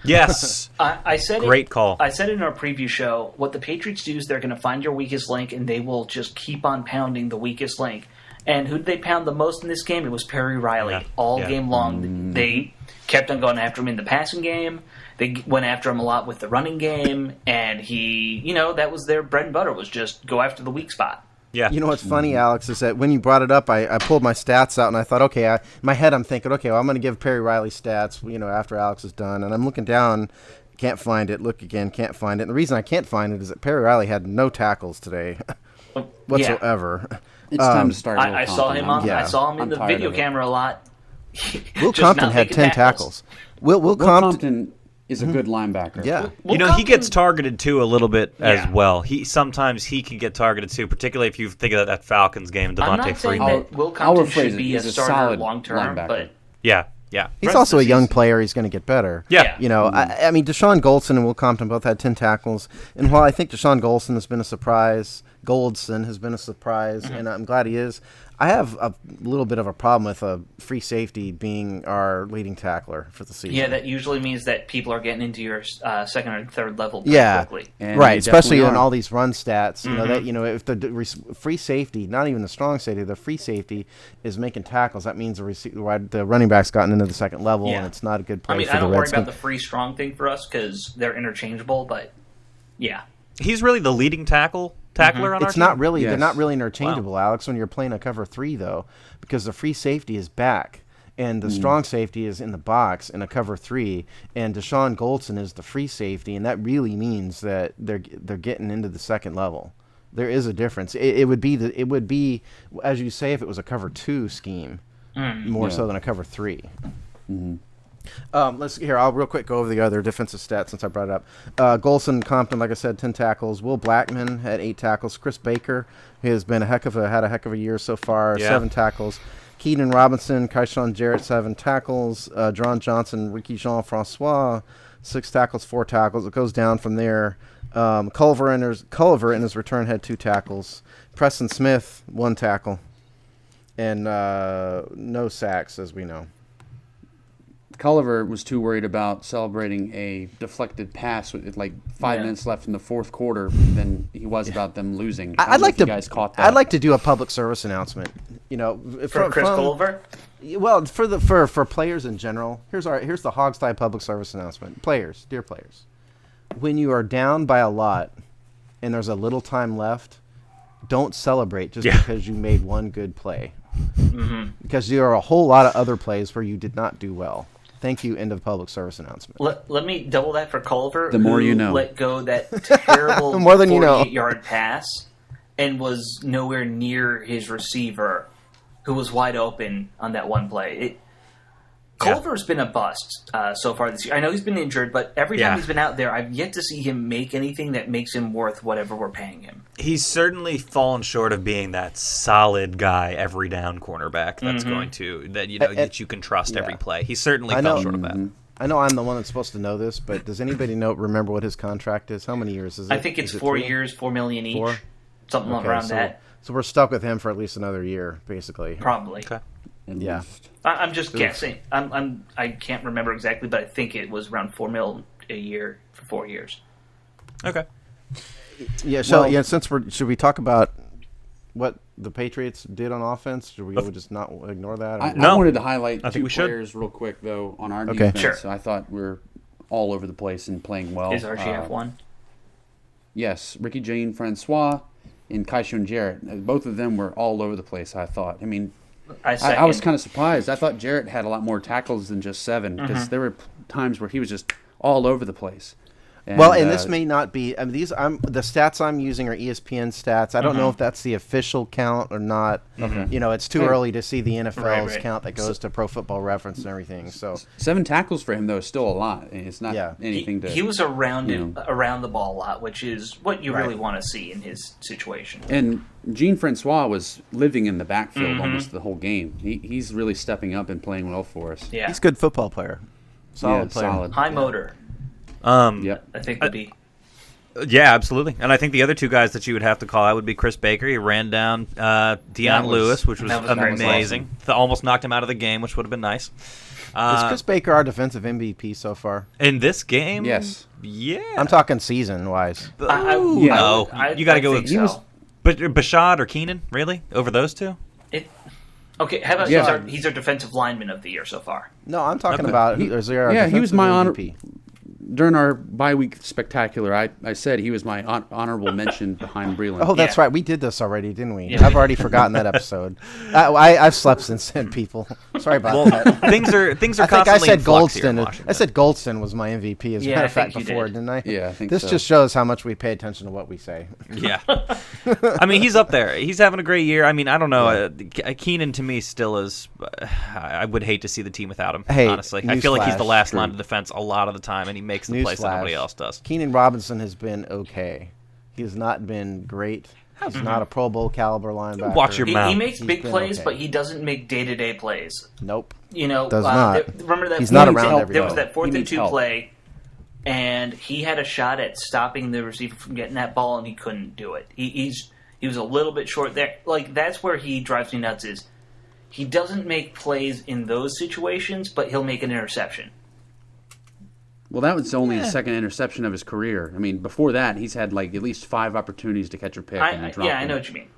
[SPEAKER 1] Yes.
[SPEAKER 4] I said
[SPEAKER 1] Great call.
[SPEAKER 4] I said it in our preview show. What the Patriots do is they're going to find your weakest link, and they will just keep on pounding the weakest link. And who did they pound the most in this game? It was Perry Riley.
[SPEAKER 1] Yeah.
[SPEAKER 4] All
[SPEAKER 1] Yeah.
[SPEAKER 4] game long. They kept on going after him in the passing game. They went after him a lot with the running game. And he, that was their bread and butter, was just go after the weak spot.
[SPEAKER 1] Yeah.
[SPEAKER 5] You know what's funny, Alex, is that when you brought it up, I pulled my stats out, and I thought, okay, in my head I'm thinking, okay, well, I'm going to give Perry Riley stats, after Alex is done. And I'm looking down, can't find it, look again, can't find it. And the reason I can't find it is that Perry Riley had no tackles today whatsoever.
[SPEAKER 3] It's time to start.
[SPEAKER 4] I saw him on.
[SPEAKER 5] Yeah.
[SPEAKER 4] I saw him in
[SPEAKER 3] I'm
[SPEAKER 4] the
[SPEAKER 3] tired
[SPEAKER 4] video
[SPEAKER 3] of it.
[SPEAKER 4] camera a lot.
[SPEAKER 5] Will
[SPEAKER 4] Just
[SPEAKER 5] Compton
[SPEAKER 4] not
[SPEAKER 5] had
[SPEAKER 4] making
[SPEAKER 5] 10 tackles. Will
[SPEAKER 3] Will
[SPEAKER 5] Compton,
[SPEAKER 3] Compton is a good linebacker.
[SPEAKER 5] yeah.
[SPEAKER 4] Will
[SPEAKER 1] he
[SPEAKER 4] Compton-
[SPEAKER 1] gets targeted too a little bit as
[SPEAKER 4] Yeah.
[SPEAKER 1] well. Sometimes he can get targeted too, particularly if you think of that Falcons game,
[SPEAKER 4] I'm
[SPEAKER 1] Devontae
[SPEAKER 4] not saying
[SPEAKER 1] Freeman.
[SPEAKER 4] that Will
[SPEAKER 3] I'll
[SPEAKER 4] Compton
[SPEAKER 3] rephrase
[SPEAKER 4] should
[SPEAKER 3] it.
[SPEAKER 4] be a
[SPEAKER 3] He's a
[SPEAKER 4] starter
[SPEAKER 3] solid
[SPEAKER 4] long term,
[SPEAKER 3] linebacker.
[SPEAKER 4] but
[SPEAKER 1] Yeah.
[SPEAKER 5] He's
[SPEAKER 4] rest
[SPEAKER 5] also
[SPEAKER 4] of
[SPEAKER 5] a
[SPEAKER 4] the
[SPEAKER 5] young
[SPEAKER 4] season-
[SPEAKER 5] player. He's going to get better.
[SPEAKER 1] Yeah.
[SPEAKER 5] I mean, Deshaun Goldson and Will Compton both had 10 tackles. And while I think Deshaun Goldson has been a surprise, and I'm glad he is, I have a little bit of a problem with a free safety being our leading tackler for the season.
[SPEAKER 4] yeah, that usually means that people are getting into your second or third level pretty
[SPEAKER 5] Yeah,
[SPEAKER 4] quickly.
[SPEAKER 3] And
[SPEAKER 5] right.
[SPEAKER 3] they
[SPEAKER 5] Especially
[SPEAKER 3] definitely
[SPEAKER 5] in
[SPEAKER 3] are.
[SPEAKER 5] all these run stats, if the free safety, not even the strong safety, the free safety is making tackles. That means the running back's gotten into the second level,
[SPEAKER 4] Yeah.
[SPEAKER 5] and it's not a good play
[SPEAKER 4] I mean,
[SPEAKER 5] for
[SPEAKER 4] I
[SPEAKER 5] the
[SPEAKER 4] don't worry
[SPEAKER 5] Redskins.
[SPEAKER 4] about the free strong thing for us because they're interchangeable, but yeah.
[SPEAKER 1] He's really the leading tackler on our
[SPEAKER 5] It's
[SPEAKER 1] team.
[SPEAKER 5] not really.
[SPEAKER 3] Yes.
[SPEAKER 5] They're not really interchangeable, Alex. When you're playing a cover 3, though, because the free safety is back, and the strong safety is in the box in a cover 3, and Deshaun Goldson is the free safety, and that really means that they're getting into the second level. There is a difference. It would be as you say, if it was a cover 2 scheme, more so than a cover 3. I'll real quick go over the other defensive stats since I brought it up. Golson Compton, like I said, 10 tackles. Will Blackman had 8 tackles. Chris Baker, he has been had a heck of a year so far, 7 tackles. Keenan Robinson, Kaishawn Jarrett, 7 tackles. John Johnson, Ricky Jean-Francois, 6 tackles, 4 tackles. It goes down from there. Culver in his return had 2 tackles. Preston Smith, 1 tackle. And no sacks, as we know.
[SPEAKER 3] Culliver was too worried about celebrating a deflected pass with like 5 minutes left in the fourth quarter than he was about them losing.
[SPEAKER 5] I'd like
[SPEAKER 3] you guys caught that.
[SPEAKER 5] I'd like to do a public service announcement.
[SPEAKER 4] For Chris Culliver?
[SPEAKER 5] Well, for players in general, here's the Hogstye public service announcement. Players, dear players, when you are down by a lot and there's a little time left, don't celebrate just because you made one good play. Because there are a whole lot of other plays where you did not do well. Thank you. End of public service announcement.
[SPEAKER 4] Let me double that for Culver.
[SPEAKER 3] The more you know.
[SPEAKER 4] Let go that terrible
[SPEAKER 5] more than
[SPEAKER 4] 48-yard pass and was nowhere near his receiver, who was wide open on that one play. Culver's been a bust so far this year. I know he's been injured, but every time he's been out there, I've yet to see him make anything that makes him worth whatever we're paying him.
[SPEAKER 1] He's certainly fallen short of being that solid guy, every down cornerback that's going to that you can trust every play. He certainly fell short of that.
[SPEAKER 5] I know I'm the one that's supposed to know this, but does anybody remember what his contract is? How many years is it?
[SPEAKER 4] I think it's 4 years, $4 million each,
[SPEAKER 5] 4?
[SPEAKER 4] something around that.
[SPEAKER 5] So we're stuck with him for at least another year, basically.
[SPEAKER 4] Probably.
[SPEAKER 1] Okay.
[SPEAKER 5] Yeah.
[SPEAKER 4] I'm just guessing. I can't remember exactly, but I think it was around $4 million a year for 4 years.
[SPEAKER 1] Okay.
[SPEAKER 5] Yeah. So should we talk about what the Patriots did on offense? Should we just not ignore that?
[SPEAKER 3] I wanted to highlight two players real quick though on our defense.
[SPEAKER 4] Sure.
[SPEAKER 3] So I thought we're all over the place and playing well.
[SPEAKER 4] Is RGF one?
[SPEAKER 3] Yes, Ricky Jean-Francois and Kaishawn Jarrett. Both of them were all over the place. I thought. I mean. I was kind of surprised. I thought Jarrett had a lot more tackles than just 7 because there were times where he was just all over the place. And,
[SPEAKER 5] this may not be. I mean, the stats I'm using are ESPN stats. I don't know if that's the official count or not. It's too early to see the NFL's count that goes to Pro Football Reference and everything. So
[SPEAKER 3] 7 tackles for him though is still a lot. It's not anything to.
[SPEAKER 4] He was around the ball a lot, which is what you really want to see in his situation.
[SPEAKER 3] And Jean-Francois was living in the backfield almost the whole game. He's really stepping up and playing well for us.
[SPEAKER 4] Yeah,
[SPEAKER 5] he's a good football player. Solid player.
[SPEAKER 3] Solid.
[SPEAKER 4] High motor.
[SPEAKER 3] Yep.
[SPEAKER 4] I think would be.
[SPEAKER 1] Yeah, absolutely. And I think the other two guys that you would have to call out would be Chris Baker. He ran down Deion Lewis, which was amazing. Almost knocked him out of the game, which would have been nice.
[SPEAKER 5] Is Chris Baker our defensive MVP so far?
[SPEAKER 1] In this game?
[SPEAKER 3] Yes.
[SPEAKER 1] Yeah.
[SPEAKER 5] I'm talking season-wise.
[SPEAKER 1] You got to go with Bashad or Keenan, really? Over those two?
[SPEAKER 4] Okay, how about he's our defensive lineman of the year so far?
[SPEAKER 5] No, I'm talking about
[SPEAKER 3] he was my MVP. During our bye week spectacular, I said he was my honorable mention behind Breland.
[SPEAKER 5] Oh, that's right. We did this already, didn't we? Yeah. I've already forgotten that episode. I've slept since then, people. Sorry about that.
[SPEAKER 1] Things are constantly
[SPEAKER 5] I said
[SPEAKER 1] in flux here in
[SPEAKER 5] Goldston.
[SPEAKER 1] Washington.
[SPEAKER 5] I said Goldston was my MVP, as a matter of fact, before, didn't I?
[SPEAKER 3] Yeah, I think
[SPEAKER 5] this just shows how much we pay attention to what we say.
[SPEAKER 1] Yeah. I mean, he's up there. He's having a great year. I mean, I don't know. Keenan, to me, still is. I would hate to see the team without him, honestly. I feel like he's the last line of defense a lot of the time, and he makes the plays that nobody else does.
[SPEAKER 5] Keenan Robinson has been okay. He has not been great. He's not a Pro Bowl caliber linebacker.
[SPEAKER 1] Watch your mouth.
[SPEAKER 4] He makes big plays, but he doesn't make day-to-day plays.
[SPEAKER 5] Nope. Does not.
[SPEAKER 4] Remember that?
[SPEAKER 5] He's not around every
[SPEAKER 4] There was that 4th and 2 play, and he had a shot at stopping the receiver from getting that ball, and he couldn't do it. He was a little bit short there. Like, that's where he drives me nuts. Is he doesn't make plays in those situations, but he'll make an interception.
[SPEAKER 3] Well, that was only the second interception of his career. I mean, before that, he's had like at least 5 opportunities to catch a pick and drop
[SPEAKER 4] I know what you mean.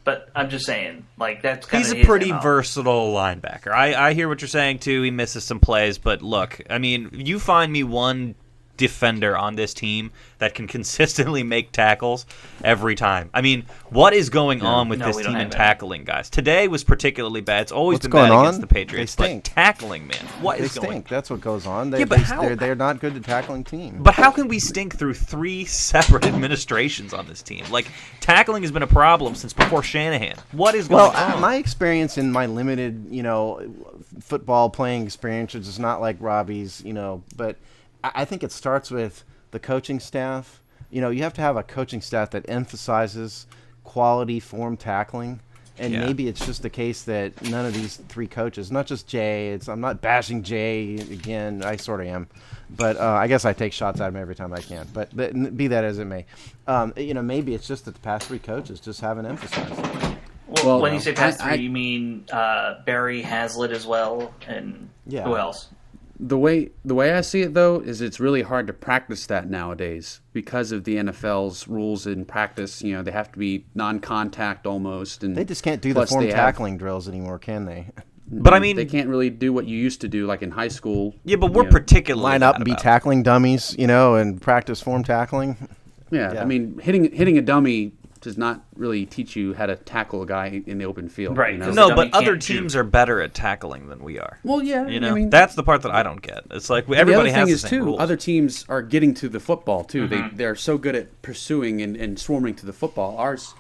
[SPEAKER 4] But I'm just saying, like, that's kind of
[SPEAKER 1] He's a pretty versatile linebacker. I hear what you're saying, too. He misses some plays. But, look, I mean, you find me one defender on this team that can consistently make tackles every time. I mean, what is going on with this team in tackling, guys? Today was particularly bad. It's always been bad against the Patriots.
[SPEAKER 5] They stink.
[SPEAKER 1] But tackling, man, what is
[SPEAKER 5] They
[SPEAKER 1] going on?
[SPEAKER 5] stink. That's what goes on. They're not good at tackling team.
[SPEAKER 1] But how can we stink through 3 separate administrations on this team? Like, tackling has been a problem since before Shanahan. What is going on?
[SPEAKER 5] My experience in my limited, football playing experience, which is not like Robbie's, but I think it starts with the coaching staff. You have to have a coaching staff that emphasizes quality form tackling. And maybe it's just the case that none of these 3 coaches, not just Jay, I'm not bashing Jay again, I sort of am, but I guess I take shots at him every time I can. But be that as it may, maybe it's just that the past 3 coaches just haven't emphasized it.
[SPEAKER 4] Well, when you say past 3, you mean Barry, Hazlitt as well, and who else?
[SPEAKER 3] The way I see it, though, is it's really hard to practice that nowadays because of the NFL's rules in practice. They have to be non-contact almost, and
[SPEAKER 5] they just can't do the form tackling drills anymore, can they?
[SPEAKER 1] But I mean,
[SPEAKER 3] they can't really do what you used to do, like in high school.
[SPEAKER 1] Yeah, but we're particularly
[SPEAKER 5] line up and be tackling dummies, and practice form tackling.
[SPEAKER 3] Yeah, I mean, hitting a dummy does not really teach you how to tackle a guy in the open field.
[SPEAKER 4] Right.
[SPEAKER 1] No, but other teams are better at tackling than we are.
[SPEAKER 3] Well, yeah.
[SPEAKER 1] I mean, that's the part that I don't get. It's like everybody has the same rules.
[SPEAKER 3] Other teams are getting to the football, too. Mm-hmm. They're so good at pursuing and swarming to the football. Ours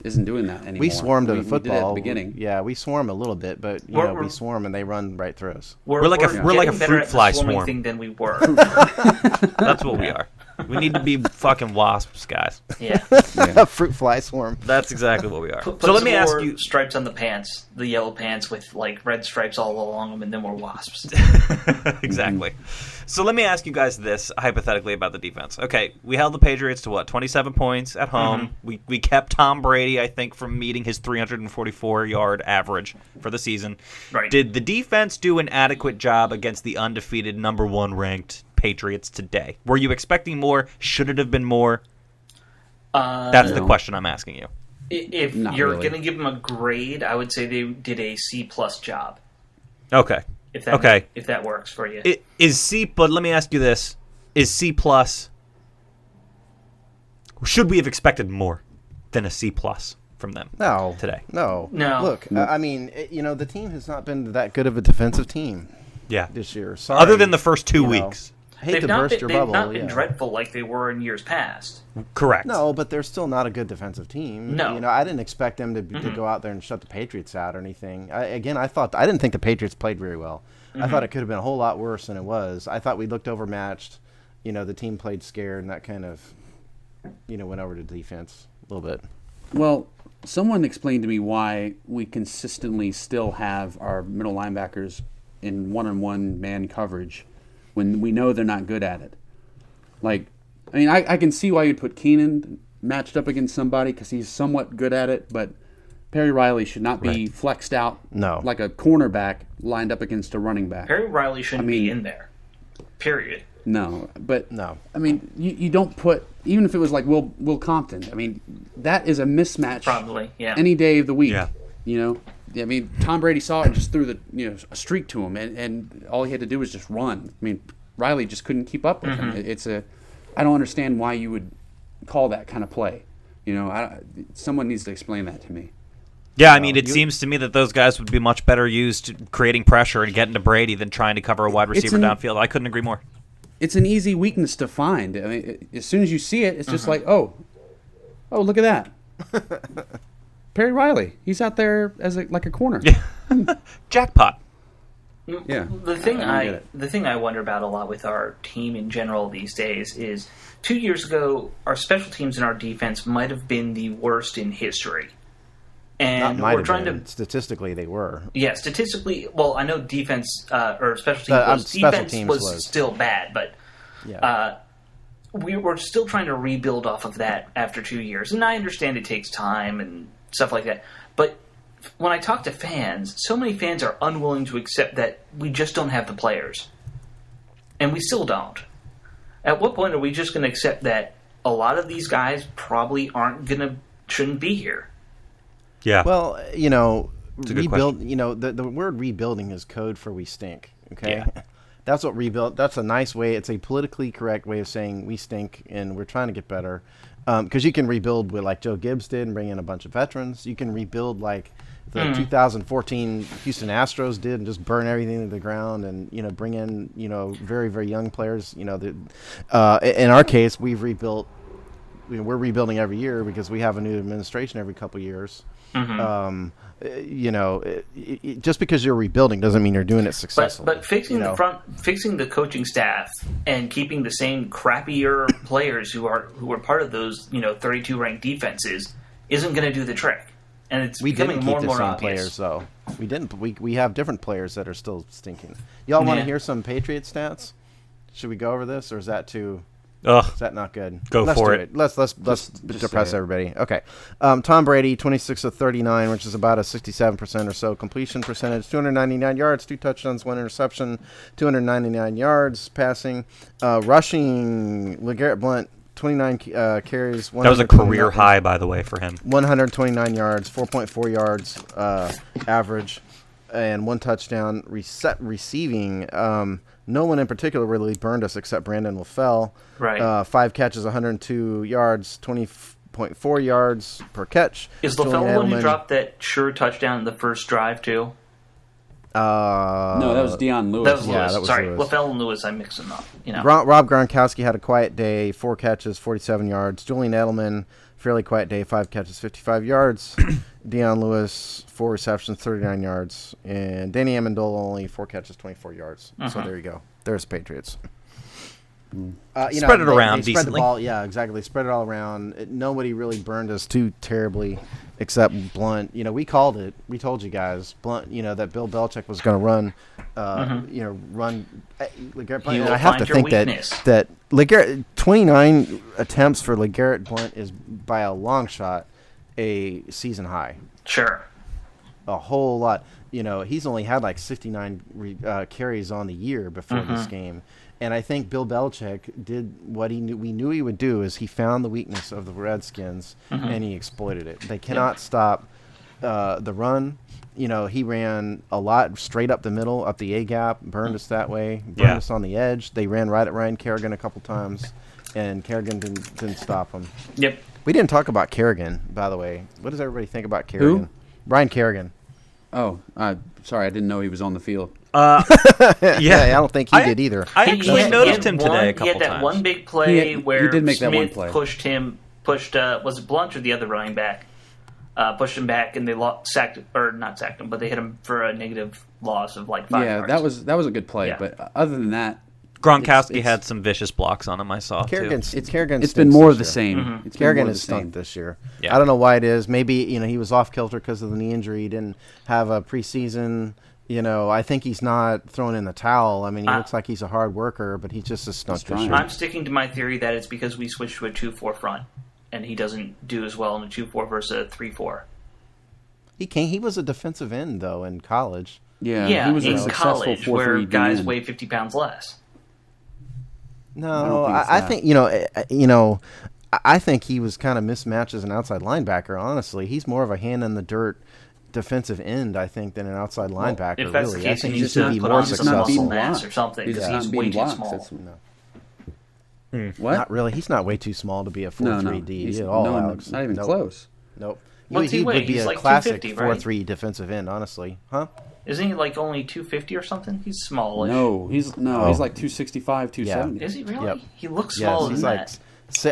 [SPEAKER 3] isn't doing that anymore.
[SPEAKER 5] We swarm to the football.
[SPEAKER 3] We did at the beginning.
[SPEAKER 5] Yeah, we swarm a little bit, but we swarm and they run right through us.
[SPEAKER 1] We're like a fruit fly swarm
[SPEAKER 4] thing than we were.
[SPEAKER 1] That's what we are. We need to be fucking wasps, guys.
[SPEAKER 4] Yeah.
[SPEAKER 5] Fruit fly swarm.
[SPEAKER 1] That's exactly what we are.
[SPEAKER 4] So let me ask you, stripes on the pants, the yellow pants with like red stripes all along them, and then we're wasps.
[SPEAKER 1] Exactly. So let me ask you guys this hypothetically about the defense. Okay, we held the Patriots to 27 points at home. Mm-hmm. We kept Tom Brady, I think, from meeting his 344-yard average for the season.
[SPEAKER 4] Right.
[SPEAKER 1] Did the defense do an adequate job against the undefeated number 1 ranked Patriots today? Were you expecting more? Should it have been more? That's the question I'm asking you.
[SPEAKER 4] If you're going to give them a grade, I would say they did a C+ job.
[SPEAKER 1] Okay.
[SPEAKER 4] If that works for you.
[SPEAKER 1] But let me ask you this. Is C+, should we have expected more than a C+ from them today?
[SPEAKER 5] No. Look, I mean, the team has not been that good of a defensive team this year. Sorry.
[SPEAKER 1] Other than the first 2 weeks.
[SPEAKER 5] I hate to burst your bubble.
[SPEAKER 4] They've not been dreadful like they were in years past.
[SPEAKER 1] Correct.
[SPEAKER 5] No, but they're still not a good defensive team.
[SPEAKER 4] No.
[SPEAKER 5] I didn't expect them to go out there and shut the Patriots out or anything. I didn't think the Patriots played very well. I thought it could have been a whole lot worse than it was. I thought we looked overmatched. The team played scared, and that kind of, went over to defense a little bit.
[SPEAKER 3] Well, someone explained to me why we consistently still have our middle linebackers in one-on-one man coverage when we know they're not good at it. Like, I mean, I can see why you'd put Keenan matched up against somebody because he's somewhat good at it, but Perry Riley should not be flexed out like a cornerback lined up against a running back.
[SPEAKER 4] Perry Riley shouldn't be in there. Period.
[SPEAKER 3] No, but no. I mean, you don't put, even if it was like Will Compton, I mean, that is a mismatch.
[SPEAKER 4] Probably, yeah.
[SPEAKER 3] Any day of the week.
[SPEAKER 1] Yeah.
[SPEAKER 3] I mean, Tom Brady saw it and just threw a streak to him, and all he had to do was just run. I mean, Riley just couldn't keep up with him. I don't understand why you would call that kind of play. Someone needs to explain that to me.
[SPEAKER 1] Yeah, I mean, it seems to me that those guys would be much better used creating pressure and getting to Brady than trying to cover a wide receiver downfield. I couldn't agree more.
[SPEAKER 3] It's an easy weakness to find. I mean, as soon as you see it, it's just like, oh, look at that. Perry Riley, he's out there as like a corner.
[SPEAKER 1] Jackpot.
[SPEAKER 3] Yeah.
[SPEAKER 4] The thing I wonder about a lot with our team in general these days is 2 years ago, our special teams and our defense might have been the worst in history. And we're trying to
[SPEAKER 5] statistically they were.
[SPEAKER 4] Yeah, statistically. Well, I know defense or special teams was still bad, but we were still trying to rebuild off of that after 2 years. And I understand it takes time and stuff like that. But when I talk to fans, so many fans are unwilling to accept that we just don't have the players, and we still don't. At what point are we just going to accept that a lot of these guys probably shouldn't be here?
[SPEAKER 1] Yeah.
[SPEAKER 5] Well, rebuild. The word rebuilding is code for we stink. Okay. Yeah. That's what rebuild. That's a nice way. It's a politically correct way of saying we stink and we're trying to get better. Because you can rebuild with like Joe Gibbs did and bring in a bunch of veterans. You can rebuild like the 2014 Houston Astros did and just burn everything to the ground and bring in very very young players. In our case, we've rebuilt. We're rebuilding every year because we have a new administration every couple of years. Just because you're rebuilding doesn't mean you're doing it successfully.
[SPEAKER 4] But fixing fixing the coaching staff and keeping the same crappier players who are part of those 32 ranked defenses isn't going to do the trick. And it's becoming more and more obvious.
[SPEAKER 5] Players though. We didn't. We have different players that are still stinking. Y'all want to hear some Patriot stats? Should we go over this, or is that too? Is that not good?
[SPEAKER 1] Let's for it.
[SPEAKER 5] Let's depress everybody. Okay. Tom Brady, 26 of 39, which is about a 67% or so completion percentage. 299 yards, 2 touchdowns, 1 interception. 299 yards passing. Rushing, LeGarrette Blount, 29 carries.
[SPEAKER 1] That was a career high, by the way, for him.
[SPEAKER 5] 129 yards, 4.4 yards average, and 1 touchdown. Receiving. No one in particular really burned us except Brandon LaFell.
[SPEAKER 4] Right.
[SPEAKER 5] 5 catches, 102 yards, 20.4 yards per catch.
[SPEAKER 4] Is LaFell the one who dropped that sure touchdown in the first drive, too?
[SPEAKER 3] No, that was Deion Lewis.
[SPEAKER 4] That was Lewis.
[SPEAKER 5] Yeah, that was
[SPEAKER 4] Sorry,
[SPEAKER 5] Lewis.
[SPEAKER 4] LaFell and Lewis, I mixed them up.
[SPEAKER 5] Rob Gronkowski had a quiet day, 4 catches, 47 yards. Julian Edelman, fairly quiet day, 5 catches, 55 yards. Deion Lewis, 4 receptions, 39 yards. And Danny Amendola, only 4 catches, 24 yards. So there you go. There's Patriots.
[SPEAKER 1] Spread it around
[SPEAKER 5] they spread
[SPEAKER 1] decently.
[SPEAKER 5] The ball, yeah, exactly. They spread it all around. Nobody really burned us too terribly except Blount. We called it. We told you guys. Blount, that Bill Belichick was going to run, run. LeGarrette Blount. And I have to think that LeGarrette, 29 attempts for LeGarrette Blount is by a long shot a season high.
[SPEAKER 4] Sure.
[SPEAKER 5] A whole lot. He's only had like 69 carries on the year before this game. And I think Bill Belichick did what we knew he would do is he found the weakness of the Redskins and he exploited it. They cannot stop the run. He ran a lot straight up the middle, up the A-gap, burned us that way, burned us on the edge. They ran right at Ryan Kerrigan a couple times, and Kerrigan didn't stop him.
[SPEAKER 4] Yep.
[SPEAKER 5] We didn't talk about Kerrigan, by the way. What does everybody think about Kerrigan?
[SPEAKER 3] Who?
[SPEAKER 5] Ryan Kerrigan.
[SPEAKER 3] Oh, sorry, I didn't know he was on the field.
[SPEAKER 5] Yeah, I don't think he did either.
[SPEAKER 1] I actually noticed him today a couple
[SPEAKER 4] times. He had that
[SPEAKER 1] times.
[SPEAKER 4] one big play where
[SPEAKER 3] he did make
[SPEAKER 4] Smith
[SPEAKER 3] that one play.
[SPEAKER 4] pushed, was it Blunt or the other running back? Pushed him back, and they not sacked him, but they hit him for a negative loss of like 5 yards.
[SPEAKER 3] Yeah, that was a good play. Yeah. But other than that,
[SPEAKER 1] Gronkowski had some vicious blocks on him, I saw,
[SPEAKER 5] Kerrigan,
[SPEAKER 1] too.
[SPEAKER 3] It's been more of the same.
[SPEAKER 5] Kerrigan has stunk this year.
[SPEAKER 1] Yeah.
[SPEAKER 5] I don't know why it is. Maybe, he was off kilter because of the knee injury. He didn't have a preseason. I think he's not throwing in the towel. I mean, he looks like he's a hard worker, but he's just a stunk this year.
[SPEAKER 4] I'm sticking to my theory that it's because we switched to a 2-4 front, and he doesn't do as well in a 2-4 versus a 3-4.
[SPEAKER 5] He was a defensive end, though, in college.
[SPEAKER 4] Yeah,
[SPEAKER 3] he was
[SPEAKER 4] in
[SPEAKER 3] a successful
[SPEAKER 4] college,
[SPEAKER 3] 4-3
[SPEAKER 4] where guys
[SPEAKER 3] DN.
[SPEAKER 4] weigh 50 pounds less.
[SPEAKER 5] No, I think I think he was kind of mismatched as an outside linebacker. Honestly, he's more of a hand in the dirt defensive end, I think, than an outside linebacker.
[SPEAKER 4] If that's
[SPEAKER 5] really,
[SPEAKER 4] the case,
[SPEAKER 5] I think
[SPEAKER 4] he
[SPEAKER 5] he
[SPEAKER 4] needs
[SPEAKER 5] should
[SPEAKER 4] to
[SPEAKER 5] be
[SPEAKER 4] put
[SPEAKER 5] more
[SPEAKER 4] on some muscle
[SPEAKER 5] successful.
[SPEAKER 4] mass or something because he's way too small.
[SPEAKER 3] What?
[SPEAKER 5] Not really. He's not way too small to be a 4-3 D
[SPEAKER 3] He's
[SPEAKER 5] at all,
[SPEAKER 3] no,
[SPEAKER 5] Alex.
[SPEAKER 3] not even
[SPEAKER 5] Nope.
[SPEAKER 3] close.
[SPEAKER 5] Nope.
[SPEAKER 4] What's he
[SPEAKER 5] He
[SPEAKER 4] weigh?
[SPEAKER 5] would be
[SPEAKER 4] He's
[SPEAKER 5] a
[SPEAKER 4] like
[SPEAKER 5] classic
[SPEAKER 4] 250, right?
[SPEAKER 5] 4-3 defensive end, honestly. Huh?
[SPEAKER 4] Isn't he like only 250 or something? He's smallish.
[SPEAKER 3] No, he's like 265, 270.
[SPEAKER 4] Is he really?
[SPEAKER 5] Yep.
[SPEAKER 4] He looks
[SPEAKER 5] Yes,
[SPEAKER 4] smaller
[SPEAKER 5] he's
[SPEAKER 4] than
[SPEAKER 5] like.
[SPEAKER 4] that.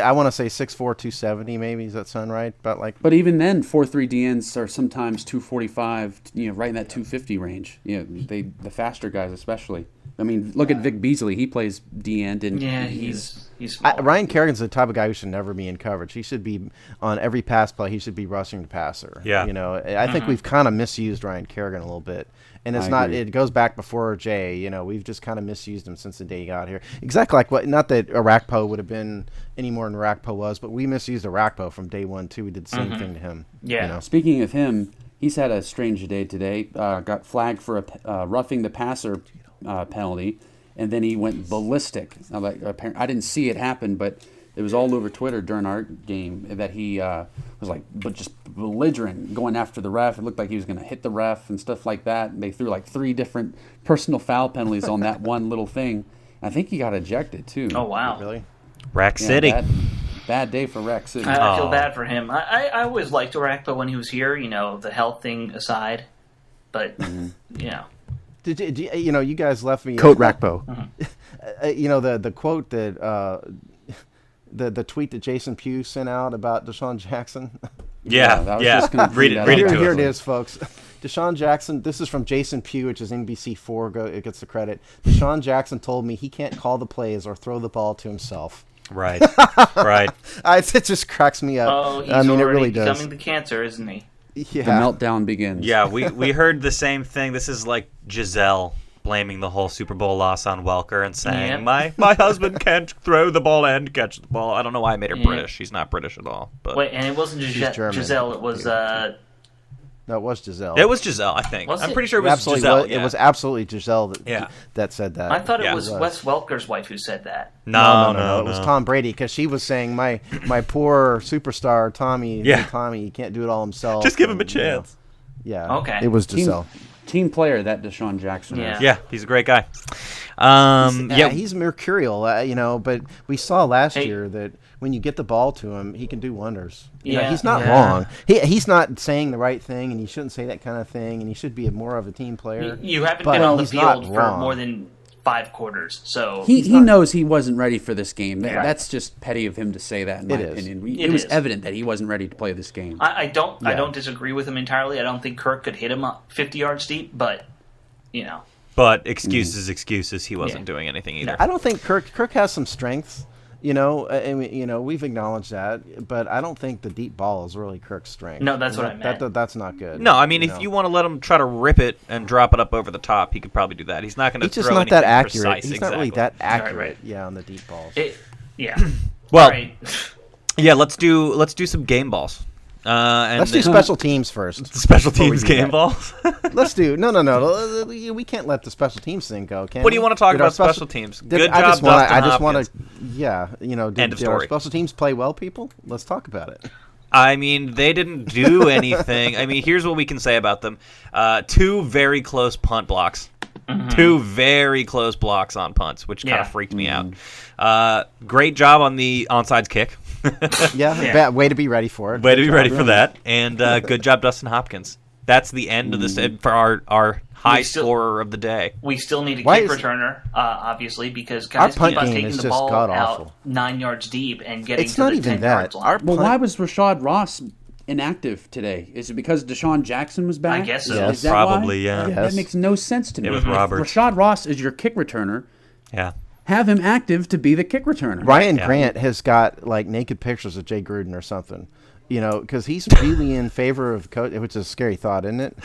[SPEAKER 5] I want to say 6'4", 270 maybe. Does that sound right? About like.
[SPEAKER 3] But even then, 4-3 DNs are sometimes 245, right in that 250 range. The faster guys especially. I mean, look at Vic Beasley. He plays DN, and
[SPEAKER 4] He's small.
[SPEAKER 5] Ryan Kerrigan's the type of guy who should never be in coverage. He should be on every pass play. He should be rushing the passer.
[SPEAKER 1] Yeah.
[SPEAKER 5] I think we've kind of misused Ryan Kerrigan a little bit. And it's not.
[SPEAKER 3] agree.
[SPEAKER 5] It goes back before Jay. We've just kind of misused him since the day he got here. Exactly like what. Not that Arakpo would have been any more than Arakpo was, but we misused Arakpo from day one too. We did the same thing to him.
[SPEAKER 4] Yeah.
[SPEAKER 3] Speaking of him, he's had a strange day today. Got flagged for a roughing the passer penalty, and then he went ballistic. I didn't see it happen, but it was all over Twitter during our game that he was like, but just belligerent, going after the ref. It looked like he was going to hit the ref and stuff like that. And they threw like 3 different personal foul penalties on that one little thing. I think he got ejected too.
[SPEAKER 4] Oh wow,
[SPEAKER 5] Really?
[SPEAKER 1] Rack City.
[SPEAKER 3] Bad day for Rack City.
[SPEAKER 4] I feel bad for him. I always liked Rack, but when he was here, the health thing aside, but
[SPEAKER 5] Did you guys left me
[SPEAKER 3] Coat Rackbo.
[SPEAKER 5] The quote that the tweet that Jason Pugh sent out about Deshaun Jackson.
[SPEAKER 3] that was just gonna
[SPEAKER 1] read
[SPEAKER 3] bring
[SPEAKER 1] it.
[SPEAKER 3] that
[SPEAKER 1] Read
[SPEAKER 3] up.
[SPEAKER 1] it to
[SPEAKER 5] Here
[SPEAKER 1] us.
[SPEAKER 5] it is, folks. Deshaun Jackson. This is from Jason Pugh, which is NBC4. It gets the credit. Deshaun Jackson told me he can't call the plays or throw the ball to himself.
[SPEAKER 1] Right. Right.
[SPEAKER 5] It just cracks me up.
[SPEAKER 4] oh, he's
[SPEAKER 5] I mean, it
[SPEAKER 4] already
[SPEAKER 5] really does.
[SPEAKER 4] becoming the cancer, isn't he?
[SPEAKER 5] Yeah.
[SPEAKER 3] The meltdown begins.
[SPEAKER 1] Yeah, we heard the same thing. This is like Giselle blaming the whole Super Bowl loss on Welker and saying,
[SPEAKER 4] Yeah.
[SPEAKER 1] my husband can't throw the ball and catch the ball. I don't know why I made her
[SPEAKER 4] Yeah.
[SPEAKER 1] British. She's not British at all. But
[SPEAKER 4] Wait, and it wasn't
[SPEAKER 5] German.
[SPEAKER 4] Giselle. It was
[SPEAKER 5] No, it was Giselle.
[SPEAKER 1] it was Giselle, I think.
[SPEAKER 4] Was
[SPEAKER 1] I'm
[SPEAKER 4] it?
[SPEAKER 1] pretty sure it was
[SPEAKER 5] absolutely
[SPEAKER 1] Giselle.
[SPEAKER 5] It was absolutely Giselle
[SPEAKER 1] Yeah.
[SPEAKER 5] that said that.
[SPEAKER 4] I thought
[SPEAKER 1] Yeah.
[SPEAKER 4] it was
[SPEAKER 5] It was.
[SPEAKER 4] Wes Welker's wife who said that.
[SPEAKER 1] No.
[SPEAKER 5] It was Tom Brady, because she was saying my poor superstar Tommy.
[SPEAKER 1] Yeah.
[SPEAKER 5] Tommy, he can't do it all himself.
[SPEAKER 1] Just give him a
[SPEAKER 5] and, you know,
[SPEAKER 1] chance.
[SPEAKER 5] yeah.
[SPEAKER 4] Okay.
[SPEAKER 5] It was
[SPEAKER 3] Team,
[SPEAKER 5] Giselle.
[SPEAKER 3] team player that Deshaun Jackson
[SPEAKER 4] Yeah.
[SPEAKER 3] is.
[SPEAKER 1] Yeah, he's a great guy.
[SPEAKER 5] He's mercurial, but we saw last
[SPEAKER 4] Hey.
[SPEAKER 5] year that when you get the ball to him, he can do wonders.
[SPEAKER 4] Yeah.
[SPEAKER 5] He's not
[SPEAKER 4] Yeah.
[SPEAKER 5] wrong. He's not saying the right thing, and he shouldn't say that kind of thing, and he should be more of a team player.
[SPEAKER 4] You haven't
[SPEAKER 5] But
[SPEAKER 4] been on the
[SPEAKER 5] he's not
[SPEAKER 4] field for
[SPEAKER 5] wrong.
[SPEAKER 4] more than 5 quarters, so
[SPEAKER 3] He knows he wasn't ready for this game.
[SPEAKER 4] Yeah.
[SPEAKER 3] That's just petty of him to say that, in my
[SPEAKER 5] It is.
[SPEAKER 3] opinion.
[SPEAKER 4] It
[SPEAKER 3] It was
[SPEAKER 4] is.
[SPEAKER 3] evident that he wasn't ready to play this game.
[SPEAKER 4] I don't
[SPEAKER 5] Yeah.
[SPEAKER 4] disagree with him entirely. I don't think Kirk could hit him up 50 yards deep, but
[SPEAKER 1] But excuses. He wasn't
[SPEAKER 4] Yeah.
[SPEAKER 1] doing anything either.
[SPEAKER 5] I don't think Kirk has some strengths. We've acknowledged that, but I don't think the deep ball is really Kirk's strength.
[SPEAKER 4] No, that's what I meant.
[SPEAKER 5] That's not good.
[SPEAKER 1] No, I mean, if you want to let him try to rip it and drop it up over the top, he could probably do that. He's not going to
[SPEAKER 5] He's just
[SPEAKER 1] throw
[SPEAKER 5] not that
[SPEAKER 1] anything
[SPEAKER 5] accurate.
[SPEAKER 1] precise.
[SPEAKER 5] He's not really that accurate.
[SPEAKER 4] right.
[SPEAKER 5] Yeah, on the deep balls.
[SPEAKER 4] yeah.
[SPEAKER 1] Well,
[SPEAKER 4] All right.
[SPEAKER 1] yeah, let's do some game balls. And
[SPEAKER 5] Let's do special teams first.
[SPEAKER 1] special
[SPEAKER 5] before we
[SPEAKER 1] teams
[SPEAKER 5] do
[SPEAKER 1] game
[SPEAKER 5] that.
[SPEAKER 1] balls.
[SPEAKER 5] Let's do no. We can't let the special teams thing go. Can
[SPEAKER 1] What do you
[SPEAKER 5] we?
[SPEAKER 1] want to talk
[SPEAKER 5] Did our
[SPEAKER 1] about special teams?
[SPEAKER 5] did-
[SPEAKER 1] Good
[SPEAKER 5] I
[SPEAKER 1] job,
[SPEAKER 5] just wanna-
[SPEAKER 1] Dustin
[SPEAKER 5] I just want
[SPEAKER 1] Hopkins.
[SPEAKER 5] to. Yeah,
[SPEAKER 1] End of
[SPEAKER 5] did our
[SPEAKER 1] story.
[SPEAKER 5] special teams play well, people? Let's talk about it.
[SPEAKER 1] I mean, they didn't do anything. I mean, here's what we can say about them: 2 very close punt blocks, 2 very close blocks on punts, which kind
[SPEAKER 4] Yeah.
[SPEAKER 1] of freaked me out. Great job on the onside kick.
[SPEAKER 5] Yeah,
[SPEAKER 4] Yeah.
[SPEAKER 5] Way to be ready for it.
[SPEAKER 1] Way to
[SPEAKER 5] Good
[SPEAKER 1] be
[SPEAKER 5] job.
[SPEAKER 1] ready for that. And good job, Dustin Hopkins. That's the end of this for our high
[SPEAKER 4] still-
[SPEAKER 1] scorer of the day.
[SPEAKER 4] We still need a
[SPEAKER 5] Why
[SPEAKER 4] kick
[SPEAKER 5] is-
[SPEAKER 4] returner, obviously, because
[SPEAKER 5] Our
[SPEAKER 4] guys
[SPEAKER 5] punt
[SPEAKER 4] keep on
[SPEAKER 5] game
[SPEAKER 4] taking
[SPEAKER 5] is
[SPEAKER 4] the
[SPEAKER 5] just
[SPEAKER 4] ball
[SPEAKER 5] god-awful.
[SPEAKER 4] out 9 yards deep and getting
[SPEAKER 5] It's
[SPEAKER 4] to
[SPEAKER 5] not
[SPEAKER 4] the
[SPEAKER 5] even
[SPEAKER 4] 10
[SPEAKER 5] that.
[SPEAKER 4] yards line.
[SPEAKER 5] Our
[SPEAKER 3] Well,
[SPEAKER 5] punt-
[SPEAKER 3] why was Rashad Ross inactive today? Is it because Deshaun Jackson was back?
[SPEAKER 4] I guess so.
[SPEAKER 5] Yes.
[SPEAKER 3] Is that
[SPEAKER 1] Probably,
[SPEAKER 3] why?
[SPEAKER 1] yeah.
[SPEAKER 3] That
[SPEAKER 5] Yes.
[SPEAKER 3] makes no sense to me.
[SPEAKER 1] It was
[SPEAKER 3] If
[SPEAKER 1] Roberts.
[SPEAKER 3] Rashad Ross is your kick returner.
[SPEAKER 1] Yeah.
[SPEAKER 3] Have him active to be the kick returner.
[SPEAKER 5] Ryan
[SPEAKER 1] Yeah.
[SPEAKER 5] Grant has got like naked pictures of Jay Gruden or something. Because he's really in favor of coach, which is a scary thought, isn't it?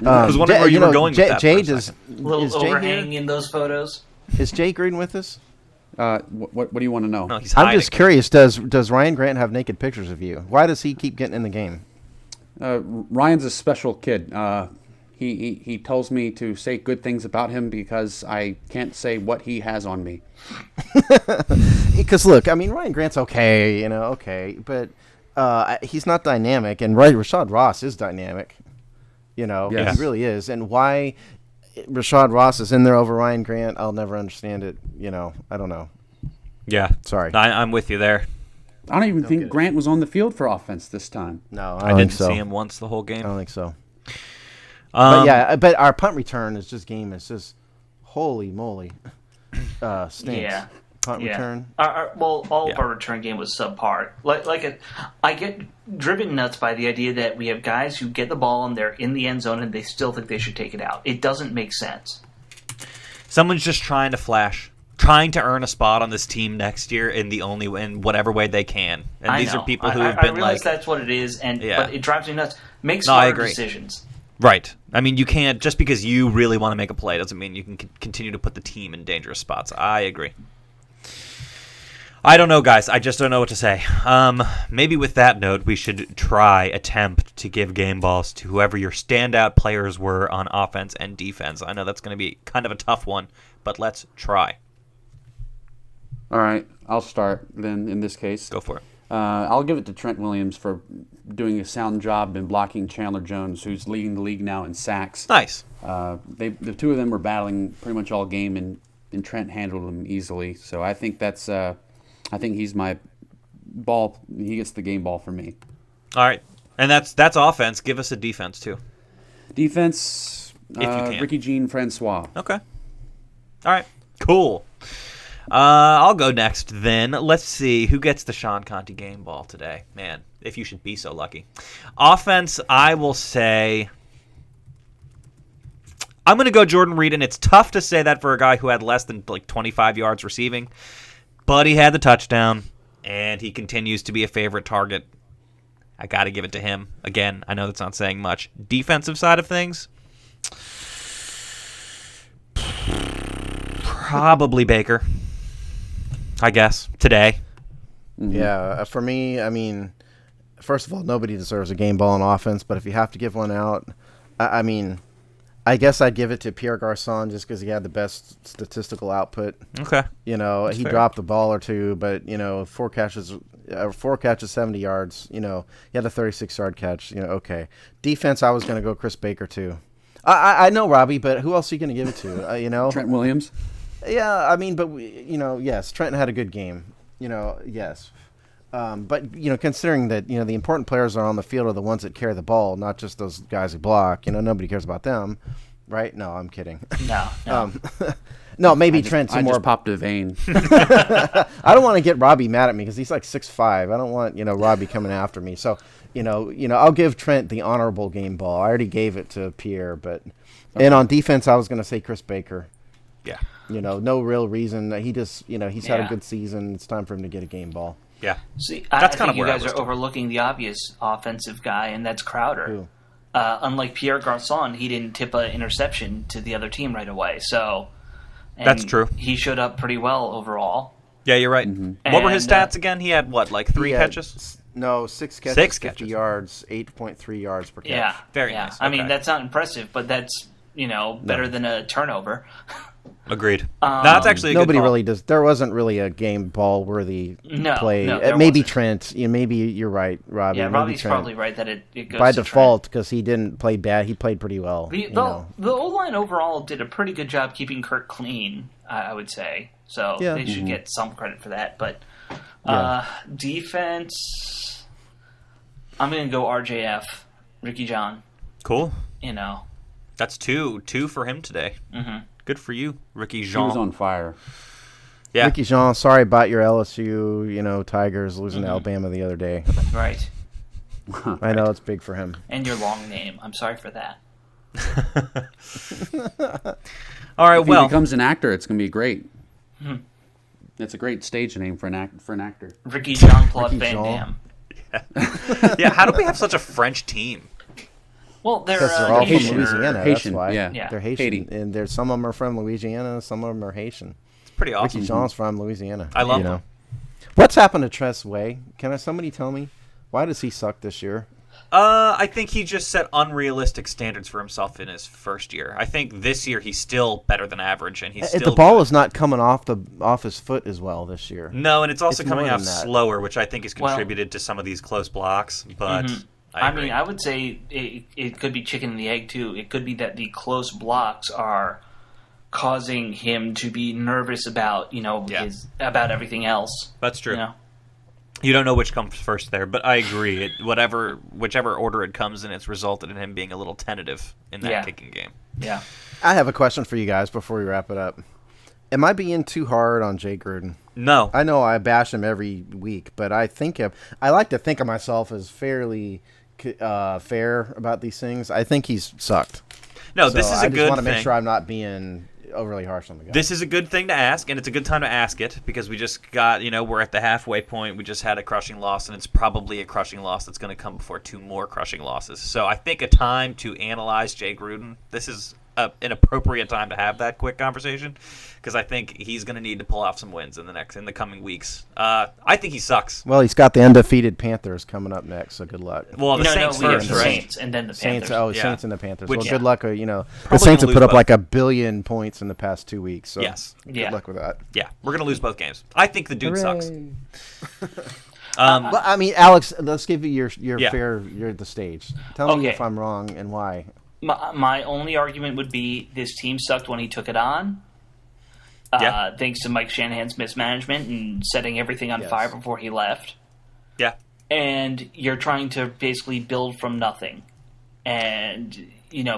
[SPEAKER 1] I was wondering where you were going with that
[SPEAKER 5] Jay
[SPEAKER 1] for a
[SPEAKER 5] does.
[SPEAKER 1] second.
[SPEAKER 4] Little
[SPEAKER 5] Is Jay
[SPEAKER 4] overhang
[SPEAKER 5] here?
[SPEAKER 4] in those photos.
[SPEAKER 5] Is Jay Gruden with us?
[SPEAKER 3] What do you want to know?
[SPEAKER 1] No, he's
[SPEAKER 5] I'm
[SPEAKER 1] hiding.
[SPEAKER 5] just curious. Does Ryan Grant have naked pictures of you? Why does he keep getting in the game?
[SPEAKER 3] Ryan's a special kid. He tells me to say good things about him because I can't say what he has on me.
[SPEAKER 5] Because look, I mean, Ryan Grant's okay, but he's not dynamic, and Rashad Ross is dynamic.
[SPEAKER 3] Yes.
[SPEAKER 5] He really is. And why Rashad Ross is in there over Ryan Grant, I'll never understand it. I don't know.
[SPEAKER 1] Yeah.
[SPEAKER 5] Sorry.
[SPEAKER 1] I'm with you there.
[SPEAKER 3] I don't even think Grant was on the field for offense this time.
[SPEAKER 5] No,
[SPEAKER 1] I
[SPEAKER 5] don't
[SPEAKER 1] didn't
[SPEAKER 5] think so.
[SPEAKER 1] see him once the whole
[SPEAKER 5] I
[SPEAKER 1] game.
[SPEAKER 5] don't think so.
[SPEAKER 1] Um,
[SPEAKER 5] But our punt return is just holy moly, stinks.
[SPEAKER 4] Yeah.
[SPEAKER 5] Punt return.
[SPEAKER 4] All
[SPEAKER 1] Yeah.
[SPEAKER 4] of our return game was subpar. I get driven nuts by the idea that we have guys who get the ball and they're in the end zone and they still think they should take it out. It doesn't make sense.
[SPEAKER 1] Someone's just trying to flash, trying to earn a spot on this team next year in whatever way they can. And these
[SPEAKER 4] know.
[SPEAKER 1] are people who
[SPEAKER 4] I
[SPEAKER 1] have been
[SPEAKER 4] realize
[SPEAKER 1] like,
[SPEAKER 4] that's what it is,
[SPEAKER 1] Yeah.
[SPEAKER 4] but it drives me nuts. Make
[SPEAKER 1] No, I
[SPEAKER 4] smarter
[SPEAKER 1] agree.
[SPEAKER 4] decisions.
[SPEAKER 1] right. I mean, you can't just because you really want to make a play doesn't mean you can continue to put the team in dangerous spots. I agree. I don't know, guys. I just don't know what to say. Maybe with that note, we should attempt to give game balls to whoever your standout players were on offense and defense. I know that's going to be kind of a tough one, but let's try.
[SPEAKER 3] All right, I'll start then in this case.
[SPEAKER 1] Go for it.
[SPEAKER 3] I'll give it to Trent Williams for doing a sound job in blocking Chandler Jones, who's leading the league now in sacks.
[SPEAKER 1] Nice.
[SPEAKER 3] The two of them were battling pretty much all game, and Trent handled them easily. So I think I think he's my ball. He gets the game ball for me.
[SPEAKER 1] All right. And that's offense. Give us a defense, too.
[SPEAKER 3] Defense,
[SPEAKER 1] If you can.
[SPEAKER 3] Ricky Jean Francois.
[SPEAKER 1] Okay. All right. Cool. I'll go next then. Let's see who gets the Sean Conti game ball today. Man, if you should be so lucky. Offense, I will say I'm going to go Jordan Reed, and it's tough to say that for a guy who had less than 25 yards receiving, but he had the touchdown, and he continues to be a favorite target. I got to give it to him. Again, I know that's not saying much. Defensive side of things, probably Baker, I guess, today.
[SPEAKER 5] Mm-hmm. Yeah, for me, I mean, first of all, nobody deserves a game ball on offense, but if you have to give one out, I mean, I guess I'd give it to Pierre Garçon just because he had the best statistical output.
[SPEAKER 1] Okay.
[SPEAKER 5] You know,
[SPEAKER 1] That's
[SPEAKER 5] he
[SPEAKER 1] fair.
[SPEAKER 5] dropped the ball or two, but, 4 catches, 70 yards. He had a 36-yard catch. Okay. Defense, I was going to go Chris Baker, too. I know, Robbie, but who else are you going to give it to?
[SPEAKER 3] Trent Williams.
[SPEAKER 5] Yeah, I mean, but, yes, Trent had a good game. Yes. But, considering that, the important players are on the field are the ones that carry the ball, not just those guys who block. Nobody cares about them, right? No, I'm kidding.
[SPEAKER 4] No.
[SPEAKER 5] No, maybe Trent's
[SPEAKER 3] I
[SPEAKER 5] more.
[SPEAKER 3] just popped a vein.
[SPEAKER 5] I don't want to get Robbie mad at me because he's like 6'5". I don't want, Robbie coming after me. So, I'll give Trent the honorable game ball. I already gave it to Pierre, but and on defense, I was going to say Chris Baker.
[SPEAKER 1] Yeah.
[SPEAKER 5] No real reason. He just, he's had a
[SPEAKER 4] Yeah.
[SPEAKER 5] good season. It's time for him to get a game ball.
[SPEAKER 1] Yeah.
[SPEAKER 4] See,
[SPEAKER 1] That's
[SPEAKER 4] I
[SPEAKER 1] kind of
[SPEAKER 4] think you
[SPEAKER 1] where I
[SPEAKER 4] guys
[SPEAKER 1] was
[SPEAKER 4] are overlooking the obvious offensive guy, and that's Crowder.
[SPEAKER 5] Who?
[SPEAKER 4] Unlike Pierre Garçon, he didn't tip an interception to the other team right away. So and
[SPEAKER 1] That's true.
[SPEAKER 4] He showed up pretty well overall.
[SPEAKER 1] Yeah, you're right.
[SPEAKER 3] Mm-hmm.
[SPEAKER 1] What were his
[SPEAKER 4] And,
[SPEAKER 1] stats again? He had what, like 3
[SPEAKER 5] He had
[SPEAKER 1] catches?
[SPEAKER 5] No, 6 catches,
[SPEAKER 1] 6
[SPEAKER 5] 50
[SPEAKER 1] catches.
[SPEAKER 5] yards, 8.3 yards per catch.
[SPEAKER 4] Yeah,
[SPEAKER 1] Very
[SPEAKER 4] yeah.
[SPEAKER 1] nice.
[SPEAKER 4] I mean,
[SPEAKER 1] Okay.
[SPEAKER 4] that's not impressive, but that's better than a turnover.
[SPEAKER 1] Agreed. No, that's actually a
[SPEAKER 5] Nobody
[SPEAKER 1] good call.
[SPEAKER 5] really does. There wasn't really a game ball worthy
[SPEAKER 4] No,
[SPEAKER 5] play.
[SPEAKER 4] no, there
[SPEAKER 5] Maybe
[SPEAKER 4] wasn't.
[SPEAKER 5] Trent. Maybe you're right, Robbie.
[SPEAKER 4] Yeah,
[SPEAKER 5] Maybe
[SPEAKER 4] Robbie's
[SPEAKER 5] Trent.
[SPEAKER 4] probably right that it goes
[SPEAKER 5] By
[SPEAKER 4] to
[SPEAKER 5] default because he didn't play bad. He played pretty well.
[SPEAKER 4] Trent. The O-line overall did a pretty good job keeping Kirk clean, I would say. So
[SPEAKER 5] Yeah.
[SPEAKER 4] they should get some credit for that. But
[SPEAKER 5] Yeah.
[SPEAKER 4] defense, I'm going to go RJF, Ricky John.
[SPEAKER 1] Cool. That's two for him today.
[SPEAKER 4] Mm-hmm.
[SPEAKER 1] Good for you, Ricky
[SPEAKER 3] He
[SPEAKER 1] Jean.
[SPEAKER 3] was on fire.
[SPEAKER 1] Yeah.
[SPEAKER 5] Ricky Jean, sorry about your LSU, Tigers losing to Alabama the other day.
[SPEAKER 4] Right.
[SPEAKER 5] I know it's big for him.
[SPEAKER 4] And your long name. I'm sorry for that.
[SPEAKER 1] All right,
[SPEAKER 3] If he
[SPEAKER 1] well,
[SPEAKER 3] becomes an actor, it's going to be great. That's a great stage name for an actor.
[SPEAKER 4] Ricky Jean-Claude
[SPEAKER 5] Ricky
[SPEAKER 4] Van
[SPEAKER 5] Jean.
[SPEAKER 4] Damme.
[SPEAKER 1] yeah, how do we have such a French team?
[SPEAKER 4] Well, they're,
[SPEAKER 5] Because they're all
[SPEAKER 4] Haitian.
[SPEAKER 5] from Louisiana.
[SPEAKER 3] Haitian,
[SPEAKER 5] That's why.
[SPEAKER 3] yeah.
[SPEAKER 4] Yeah.
[SPEAKER 5] They're Haitian.
[SPEAKER 3] Haiti.
[SPEAKER 5] And there's some of them are from Louisiana, some of them are Haitian.
[SPEAKER 1] It's pretty awesome.
[SPEAKER 5] Ricky Jean's from Louisiana.
[SPEAKER 1] I love
[SPEAKER 5] you know.
[SPEAKER 1] him.
[SPEAKER 5] What's happened to Tress Way? Can somebody tell me? Why does he suck this year?
[SPEAKER 1] I think he just set unrealistic standards for himself in his first year. I think this year he's still better than average, and he's still
[SPEAKER 5] The ball
[SPEAKER 1] good.
[SPEAKER 5] is not coming off his foot as well this year.
[SPEAKER 1] No, and it's also
[SPEAKER 5] It's
[SPEAKER 1] coming
[SPEAKER 5] more
[SPEAKER 1] off
[SPEAKER 5] than that.
[SPEAKER 1] slower, which I think has
[SPEAKER 4] Well-
[SPEAKER 1] contributed to some of these close blocks. But I agree.
[SPEAKER 4] mean, I would say it could be chicken and the egg, too. It could be that the close blocks are causing him to be nervous about,
[SPEAKER 1] Yeah.
[SPEAKER 4] about everything else.
[SPEAKER 1] That's true.
[SPEAKER 4] You know?
[SPEAKER 1] You don't know which comes first there, but I agree. Whichever order it comes in, it's resulted in him being a little tentative in that
[SPEAKER 4] Yeah.
[SPEAKER 1] kicking game.
[SPEAKER 4] Yeah.
[SPEAKER 5] I have a question for you guys before we wrap it up. Am I being too hard on Jay Gruden?
[SPEAKER 1] No.
[SPEAKER 5] I know I bash him every week, but I like to think of myself as fairly fair about these things. I think he's sucked.
[SPEAKER 1] No, this is
[SPEAKER 5] I
[SPEAKER 1] a
[SPEAKER 5] just
[SPEAKER 1] good
[SPEAKER 5] want to make
[SPEAKER 1] thing.
[SPEAKER 5] sure I'm not being overly harsh on the guy.
[SPEAKER 1] This is a good thing to ask, and it's a good time to ask it because we just got, we're at the halfway point. We just had a crushing loss, and it's probably a crushing loss that's going to come before 2 more crushing losses. So I think a time to analyze Jay Gruden. This is an appropriate time to have that quick conversation, because I think he's going to need to pull off some wins in the coming weeks. I think he sucks.
[SPEAKER 5] Well, he's got the undefeated Panthers coming up next, so good luck.
[SPEAKER 1] Well, the Saints
[SPEAKER 4] we have
[SPEAKER 1] first,
[SPEAKER 4] the
[SPEAKER 1] right?
[SPEAKER 4] Saints and then the Panthers.
[SPEAKER 5] Saints and the Panthers.
[SPEAKER 1] Which,
[SPEAKER 5] well, good luck. The
[SPEAKER 1] Probably
[SPEAKER 5] Saints have
[SPEAKER 1] gonna
[SPEAKER 5] put
[SPEAKER 1] lose
[SPEAKER 5] up
[SPEAKER 1] both.
[SPEAKER 5] like 1 billion points in the past 2 weeks. So
[SPEAKER 1] Yes.
[SPEAKER 4] Yeah.
[SPEAKER 5] good luck with that.
[SPEAKER 1] Yeah, we're going to lose both games. I think the dude sucks.
[SPEAKER 5] Well, I mean, Alex, let's give you your
[SPEAKER 1] Yeah.
[SPEAKER 5] the stage. Tell me
[SPEAKER 4] Okay.
[SPEAKER 5] if I'm wrong and why.
[SPEAKER 4] My only argument would be this team sucked when he took it on.
[SPEAKER 1] Yeah.
[SPEAKER 4] Thanks to Mike Shanahan's mismanagement and setting everything on
[SPEAKER 5] Yes.
[SPEAKER 4] fire before he left.
[SPEAKER 1] Yeah.
[SPEAKER 4] And you're trying to basically build from nothing. And,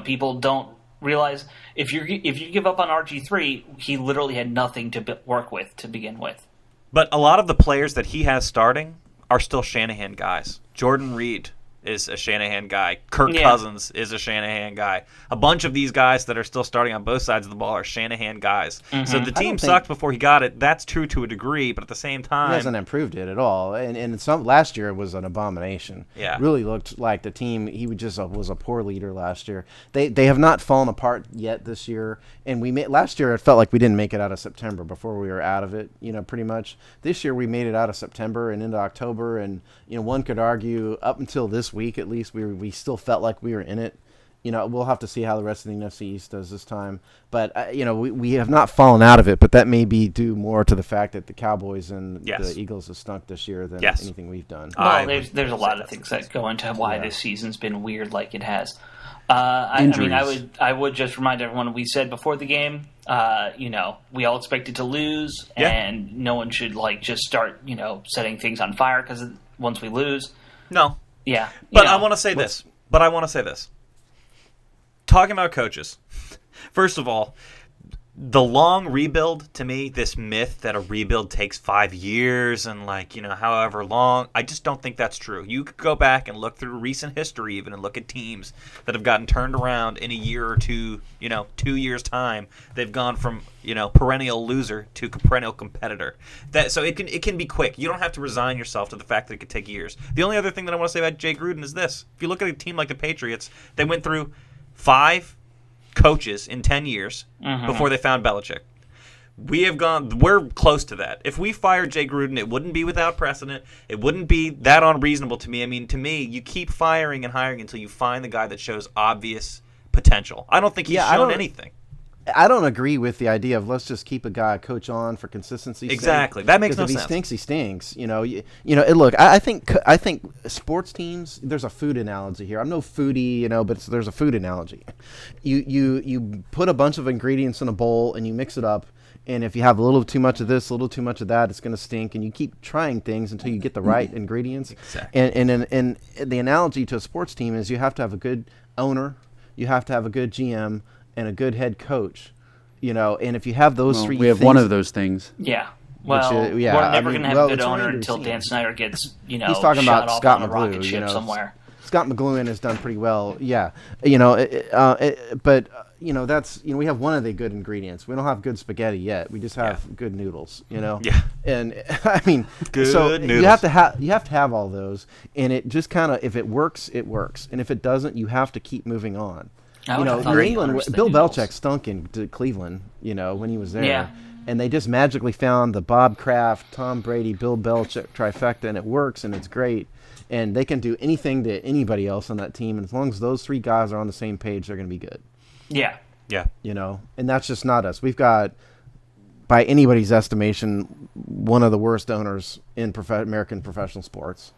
[SPEAKER 4] people don't realize if you give up on RG3, he literally had nothing to work with to begin with.
[SPEAKER 1] But a lot of the players that he has starting are still Shanahan guys. Jordan Reed is a Shanahan guy. Kirk Cousins is a Shanahan guy. A bunch of these guys that are still starting on both sides of the ball are Shanahan guys.
[SPEAKER 4] Mm-hmm.
[SPEAKER 1] So the team sucked before he got it. That's true to a degree, but at the same time,
[SPEAKER 5] He hasn't improved it at all, and last year was an abomination.
[SPEAKER 1] Yeah.
[SPEAKER 5] Really looked like the team. He was a poor leader last year. They have not fallen apart yet this year, and last year it felt like we didn't make it out of September before we were out of it. Pretty much. This year we made it out of September and into October, and one could argue up until this week at least we still felt like we were in it. We'll have to see how the rest of the NFC East does this time. But, we have not fallen out of it, but that may be due more to the fact that the Cowboys and the Eagles have stunk this year than anything we've done.
[SPEAKER 4] Well, there's a lot of things that go into why this season's been weird like it has. I would just remind everyone, we said before the game, we all expected to lose, and no one should, just start, setting things on fire because once we lose.
[SPEAKER 1] no.
[SPEAKER 4] Yeah.
[SPEAKER 1] But I want to say this. Talking about coaches. First of all, the long rebuild, to me, this myth that a rebuild takes 5 years and however long, I just don't think that's true. You could go back and look through recent history even and look at teams that have gotten turned around in a year or two, 2 years' time. They've gone from, perennial loser to perennial competitor. So it can be quick. You don't have to resign yourself to the fact that it could take years. The only other thing that I want to say about Jay Gruden is this. If you look at a team like the Patriots, they went through 5 coaches in 10 years before they found Belichick. We're close to that. If we fired Jay Gruden, it wouldn't be without precedent. It wouldn't be that unreasonable to me. I mean, to me, you keep firing and hiring until you find the guy that shows obvious potential. I don't think he's shown anything.
[SPEAKER 5] I don't agree with the idea of let's just keep a guy coach on for consistency's sake.
[SPEAKER 1] Exactly. That makes no
[SPEAKER 5] If he
[SPEAKER 1] sense.
[SPEAKER 5] stinks, he stinks. Look, I think sports teams. There's a food analogy here. I'm no foodie, but there's a food analogy. You put a bunch of ingredients in a bowl and you mix it up. And if you have a little too much of this, a little too much of that, it's going to stink. And you keep trying things until you get the right ingredients.
[SPEAKER 1] Exactly.
[SPEAKER 5] And the analogy to a sports team is you have to have a good owner, you have to have a good GM, and a good head coach. And if you have those three,
[SPEAKER 3] we have
[SPEAKER 5] things,
[SPEAKER 3] one of those things.
[SPEAKER 4] Yeah. Well,
[SPEAKER 5] we're
[SPEAKER 4] never going to have a good
[SPEAKER 5] it's
[SPEAKER 4] owner
[SPEAKER 5] reindeer
[SPEAKER 4] until
[SPEAKER 5] season.
[SPEAKER 4] Dan Snyder gets,
[SPEAKER 5] He's talking
[SPEAKER 4] shot
[SPEAKER 5] about
[SPEAKER 4] off
[SPEAKER 5] Scott
[SPEAKER 4] on a
[SPEAKER 5] McGlue,
[SPEAKER 4] rocket ship somewhere.
[SPEAKER 5] Scott McGluen has done pretty well. Yeah, but that's we have one of the good ingredients. We don't have good spaghetti yet. We just have good noodles.
[SPEAKER 1] Yeah.
[SPEAKER 5] And I mean,
[SPEAKER 1] Good
[SPEAKER 5] so
[SPEAKER 1] noodles.
[SPEAKER 5] you have to have all those, and it just kind of if it works, it works, and if it doesn't, you have to keep moving on.
[SPEAKER 4] I would have thought
[SPEAKER 5] New
[SPEAKER 4] he
[SPEAKER 5] England,
[SPEAKER 4] honors the
[SPEAKER 5] Bill
[SPEAKER 4] noodles.
[SPEAKER 5] Belichick stunk in Cleveland. When he was there.
[SPEAKER 4] Yeah.
[SPEAKER 5] And they just magically found the Bob Kraft, Tom Brady, Bill Belichick trifecta, and it works, and it's great. And they can do anything to anybody else on that team, and as long as those 3 guys are on the same page, they're going to be good.
[SPEAKER 4] Yeah.
[SPEAKER 1] Yeah.
[SPEAKER 5] And that's just not us. We've got, by anybody's estimation, one of the worst owners in American professional sports.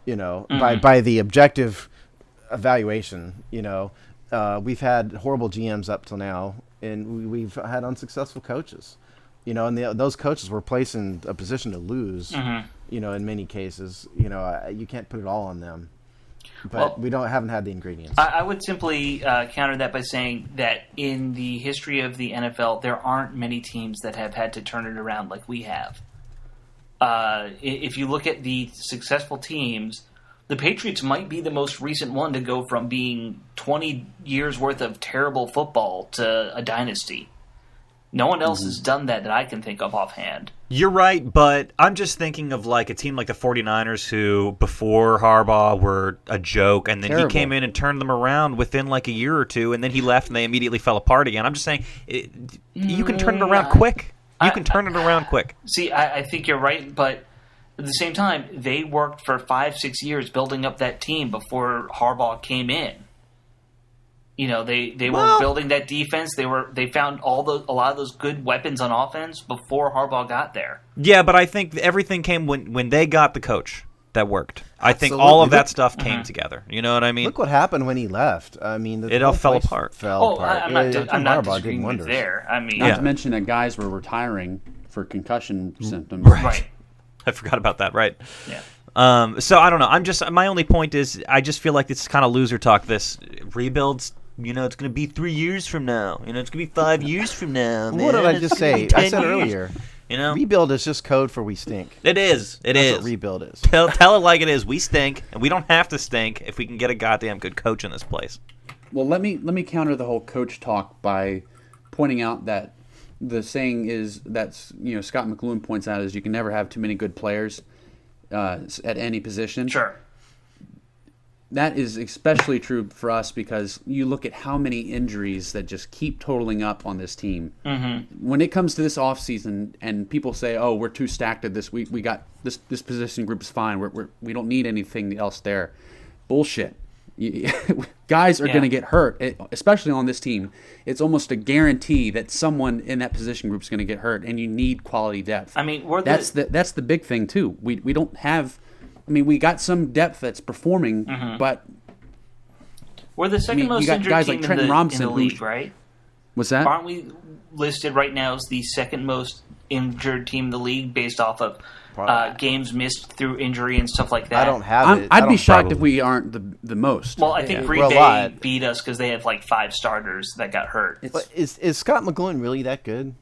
[SPEAKER 5] By the objective evaluation. We've had horrible GMs up till now, and we've had unsuccessful coaches. And those coaches were placed in a position to lose. In many cases, you can't put it all on them. But we haven't had the ingredients.
[SPEAKER 4] I would simply counter that by saying that in the history of the NFL, there aren't many teams that have had to turn it around like we have. If you look at the successful teams, the Patriots might be the most recent one to go from being 20 years worth of terrible football to a dynasty. No one else has done that I can think of offhand.
[SPEAKER 1] You're right, but I'm just thinking of like a team like the 49ers who, before Harbaugh, were a joke, and then
[SPEAKER 3] Terrible.
[SPEAKER 1] he came in and turned them around within like a year or two, and then he left and they immediately fell apart again. I'm just saying, you can turn it around quick. You can turn it around quick.
[SPEAKER 4] See, I think you're right, but at the same time, they worked for 5-6 years building up that team before Harbaugh came in. You know, they were building that defense. They found a lot of those good weapons on offense before Harbaugh got there.
[SPEAKER 1] Yeah, but I think everything came when they got the coach that worked. I think
[SPEAKER 5] Absolutely.
[SPEAKER 1] all of that stuff came together. You know what I mean?
[SPEAKER 5] Look what happened when he left. I mean,
[SPEAKER 1] It all
[SPEAKER 5] whole
[SPEAKER 1] fell
[SPEAKER 5] place
[SPEAKER 1] apart.
[SPEAKER 5] Fell apart.
[SPEAKER 4] I'm not
[SPEAKER 5] Harbaugh
[SPEAKER 4] disagreeing
[SPEAKER 5] did
[SPEAKER 4] with
[SPEAKER 5] wonders.
[SPEAKER 4] there. I mean,
[SPEAKER 3] Not to mention that guys were retiring for concussion symptoms.
[SPEAKER 4] right.
[SPEAKER 1] I forgot about that. Right.
[SPEAKER 4] Yeah.
[SPEAKER 1] So I don't know. My only point is I just feel like it's kind of loser talk. This rebuilds. You know, it's going to be 3 years from now. You know, it's going to be 5 years from now. Man.
[SPEAKER 5] What did I just say? I said
[SPEAKER 1] 10 years.
[SPEAKER 5] earlier.
[SPEAKER 1] You know,
[SPEAKER 5] Rebuild is just code for we stink.
[SPEAKER 1] it is. It
[SPEAKER 5] That's
[SPEAKER 1] is.
[SPEAKER 5] what rebuild is.
[SPEAKER 1] Tell it like it is. We stink, and we don't have to stink if we can get a goddamn good coach in this place.
[SPEAKER 3] Well, let me counter the whole coach talk by pointing out that the saying is that's Scott McLuhan points out is you can never have too many good players at any position.
[SPEAKER 4] Sure.
[SPEAKER 3] That is especially true for us because you look at how many injuries that just keep totaling up on this team. Mm-hmm. When it comes to this offseason and people say, oh, we're too stacked at this, we got this position group is fine, we don't need anything else there. Bullshit. Guys are going to get hurt, especially on this team. It's almost a guarantee that someone in that position group is going to get hurt, and you need quality depth.
[SPEAKER 4] I mean,
[SPEAKER 3] that's the big thing, too. We don't have... I mean, we got some depth that's performing, but
[SPEAKER 4] we're the second most
[SPEAKER 3] you got
[SPEAKER 4] injured
[SPEAKER 3] guys
[SPEAKER 4] team
[SPEAKER 3] like Trenton
[SPEAKER 4] in
[SPEAKER 3] Robinson,
[SPEAKER 4] the league, right?
[SPEAKER 3] What's that?
[SPEAKER 4] Aren't we listed right now as the second most injured team in the league based off of games missed through injury and stuff like that?
[SPEAKER 5] I don't have it.
[SPEAKER 3] I'd be shocked
[SPEAKER 1] probably.
[SPEAKER 3] if we aren't the most.
[SPEAKER 4] Well, I think Green
[SPEAKER 5] We're a
[SPEAKER 4] Bay
[SPEAKER 5] lot.
[SPEAKER 4] beat us because they have like 5 starters that got hurt.
[SPEAKER 5] But is Scott McLuhan really that good?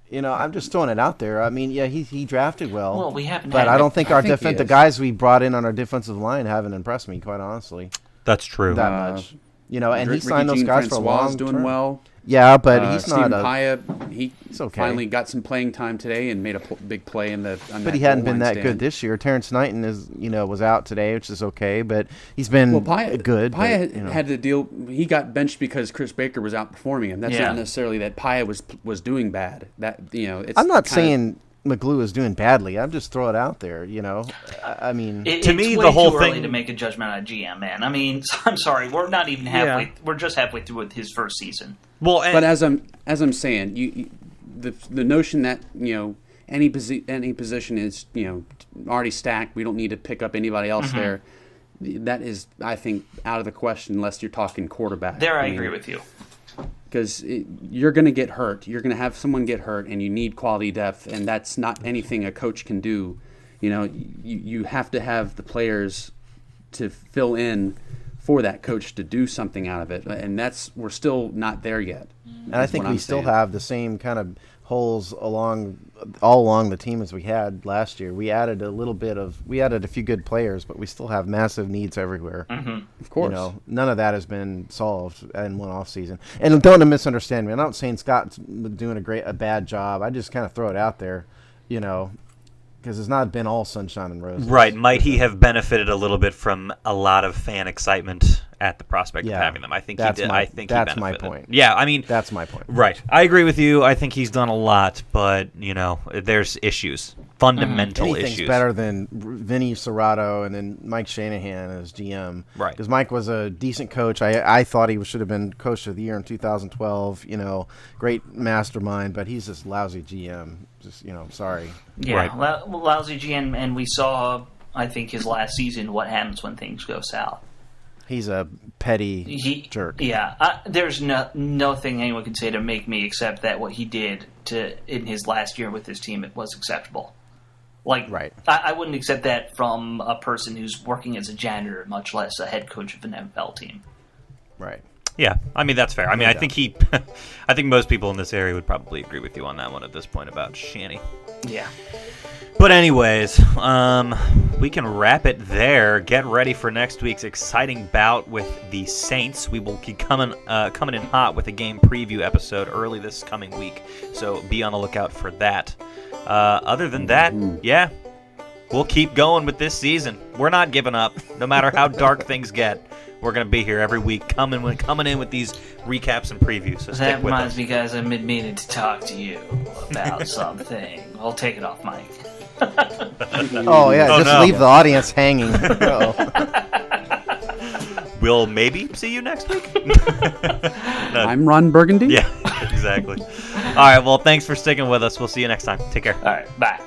[SPEAKER 5] You know, I'm just throwing it out there. I mean, yeah, he drafted well.
[SPEAKER 4] Well, we haven't
[SPEAKER 5] but
[SPEAKER 4] had
[SPEAKER 5] I don't think
[SPEAKER 3] I think he
[SPEAKER 5] the
[SPEAKER 3] is.
[SPEAKER 5] guys we brought in on our defensive line haven't impressed me, quite honestly,
[SPEAKER 1] That's true.
[SPEAKER 5] that much. You know, and he
[SPEAKER 3] Ricky
[SPEAKER 5] signed those
[SPEAKER 3] Jean
[SPEAKER 5] guys for a
[SPEAKER 3] Francois
[SPEAKER 5] long
[SPEAKER 3] is doing
[SPEAKER 5] term.
[SPEAKER 3] well.
[SPEAKER 5] Yeah, but he's
[SPEAKER 3] Stephen
[SPEAKER 5] not a.
[SPEAKER 3] Paya, he
[SPEAKER 5] okay.
[SPEAKER 3] finally got some playing time today and made a big play on
[SPEAKER 5] But
[SPEAKER 3] that
[SPEAKER 5] he hadn't
[SPEAKER 3] goal
[SPEAKER 5] been
[SPEAKER 3] line
[SPEAKER 5] that
[SPEAKER 3] stand.
[SPEAKER 5] good this year. Terrence Knighton was out today, which is okay, but he's been good.
[SPEAKER 3] Paya
[SPEAKER 5] but,
[SPEAKER 3] had to deal. He got benched because Chris Baker was outperforming him. That's
[SPEAKER 4] Yeah.
[SPEAKER 3] not necessarily that Paya was doing bad. That it's.
[SPEAKER 5] I'm not
[SPEAKER 3] kinda-
[SPEAKER 5] saying McGlue is doing badly. I'm just throwing it out there. You know, I mean,
[SPEAKER 1] To
[SPEAKER 4] It's
[SPEAKER 1] me,
[SPEAKER 4] way
[SPEAKER 1] the whole
[SPEAKER 4] too early
[SPEAKER 1] thing-
[SPEAKER 4] to make a judgment on a GM, man. I mean, I'm sorry, we're not even halfway.
[SPEAKER 1] Yeah.
[SPEAKER 4] We're just halfway through with his first season.
[SPEAKER 1] Well,
[SPEAKER 3] But as I'm saying, the notion that any position is already stacked. We don't need to pick up anybody else there. That is, I think, out of the question unless you're talking quarterback.
[SPEAKER 4] There, I agree with you.
[SPEAKER 3] Because you're going to get hurt. You're going to have someone get hurt, and you need quality depth, and that's not anything a coach can do. You have to have the players to fill in for that coach to do something out of it, and we're still not there yet.
[SPEAKER 5] and I think we still have the same kind of holes all along the team as we had last year. We added a few good players, but we still have massive needs everywhere.
[SPEAKER 3] Of course.
[SPEAKER 5] None of that has been solved in one off season. And don't misunderstand me. I'm not saying Scott's doing a bad job. I just kind of throw it out there, because it's not been all sunshine and roses.
[SPEAKER 1] right. Might he have benefited a little bit from a lot of fan excitement at the prospect of
[SPEAKER 5] Yeah.
[SPEAKER 1] having them? I think
[SPEAKER 5] That's
[SPEAKER 1] he did.
[SPEAKER 5] my-
[SPEAKER 1] I think
[SPEAKER 5] that's
[SPEAKER 1] he
[SPEAKER 5] my
[SPEAKER 1] benefited.
[SPEAKER 5] point.
[SPEAKER 1] Yeah, I mean,
[SPEAKER 5] That's my point.
[SPEAKER 1] right. I agree with you. I think he's done a lot, but there's issues, fundamental
[SPEAKER 5] Anything's
[SPEAKER 1] issues.
[SPEAKER 5] better than Vinny Serrato and then Mike Shanahan as GM.
[SPEAKER 1] Right.
[SPEAKER 5] Because Mike was a decent coach. I thought he should have been coach of the year in 2012. Great mastermind, but he's just lousy GM. Just, sorry.
[SPEAKER 4] Yeah,
[SPEAKER 1] Right.
[SPEAKER 4] lousy GM, and we saw, I think, his last season what happens when things go south.
[SPEAKER 5] He's a petty jerk.
[SPEAKER 4] Yeah, there's nothing anyone can say to make me accept that what he did in his last year with his team it was acceptable.
[SPEAKER 5] Right.
[SPEAKER 4] I wouldn't accept that from a person who's working as a janitor, much less a head coach of an NFL team.
[SPEAKER 5] Right.
[SPEAKER 1] Yeah, I mean that's fair. I mean,
[SPEAKER 3] No
[SPEAKER 1] I think I think most people in this area would probably agree with you on that one at this point about Shanny.
[SPEAKER 4] Yeah.
[SPEAKER 1] But anyways, we can wrap it there. Get ready for next week's exciting bout with the Saints. We will keep coming in hot with a game preview episode early this coming week, so be on the lookout for that. Other than that, yeah, we'll keep going with this season. We're not giving up, no matter how dark things get. We're going to be here every week coming in with these recaps and previews, so stick
[SPEAKER 4] That
[SPEAKER 1] with
[SPEAKER 4] reminds
[SPEAKER 1] us.
[SPEAKER 4] me, guys, I've been meaning to talk to you about something. I'll take it off, Mike.
[SPEAKER 5] Oh, yeah,
[SPEAKER 1] Oh,
[SPEAKER 5] just
[SPEAKER 1] no.
[SPEAKER 5] leave the audience hanging. Uh-oh.
[SPEAKER 1] We'll maybe see you next week. No.
[SPEAKER 3] I'm Ron Burgundy.
[SPEAKER 1] Yeah, exactly. All right, well, thanks for sticking with us. We'll see you next time. Take care.
[SPEAKER 4] All right, bye.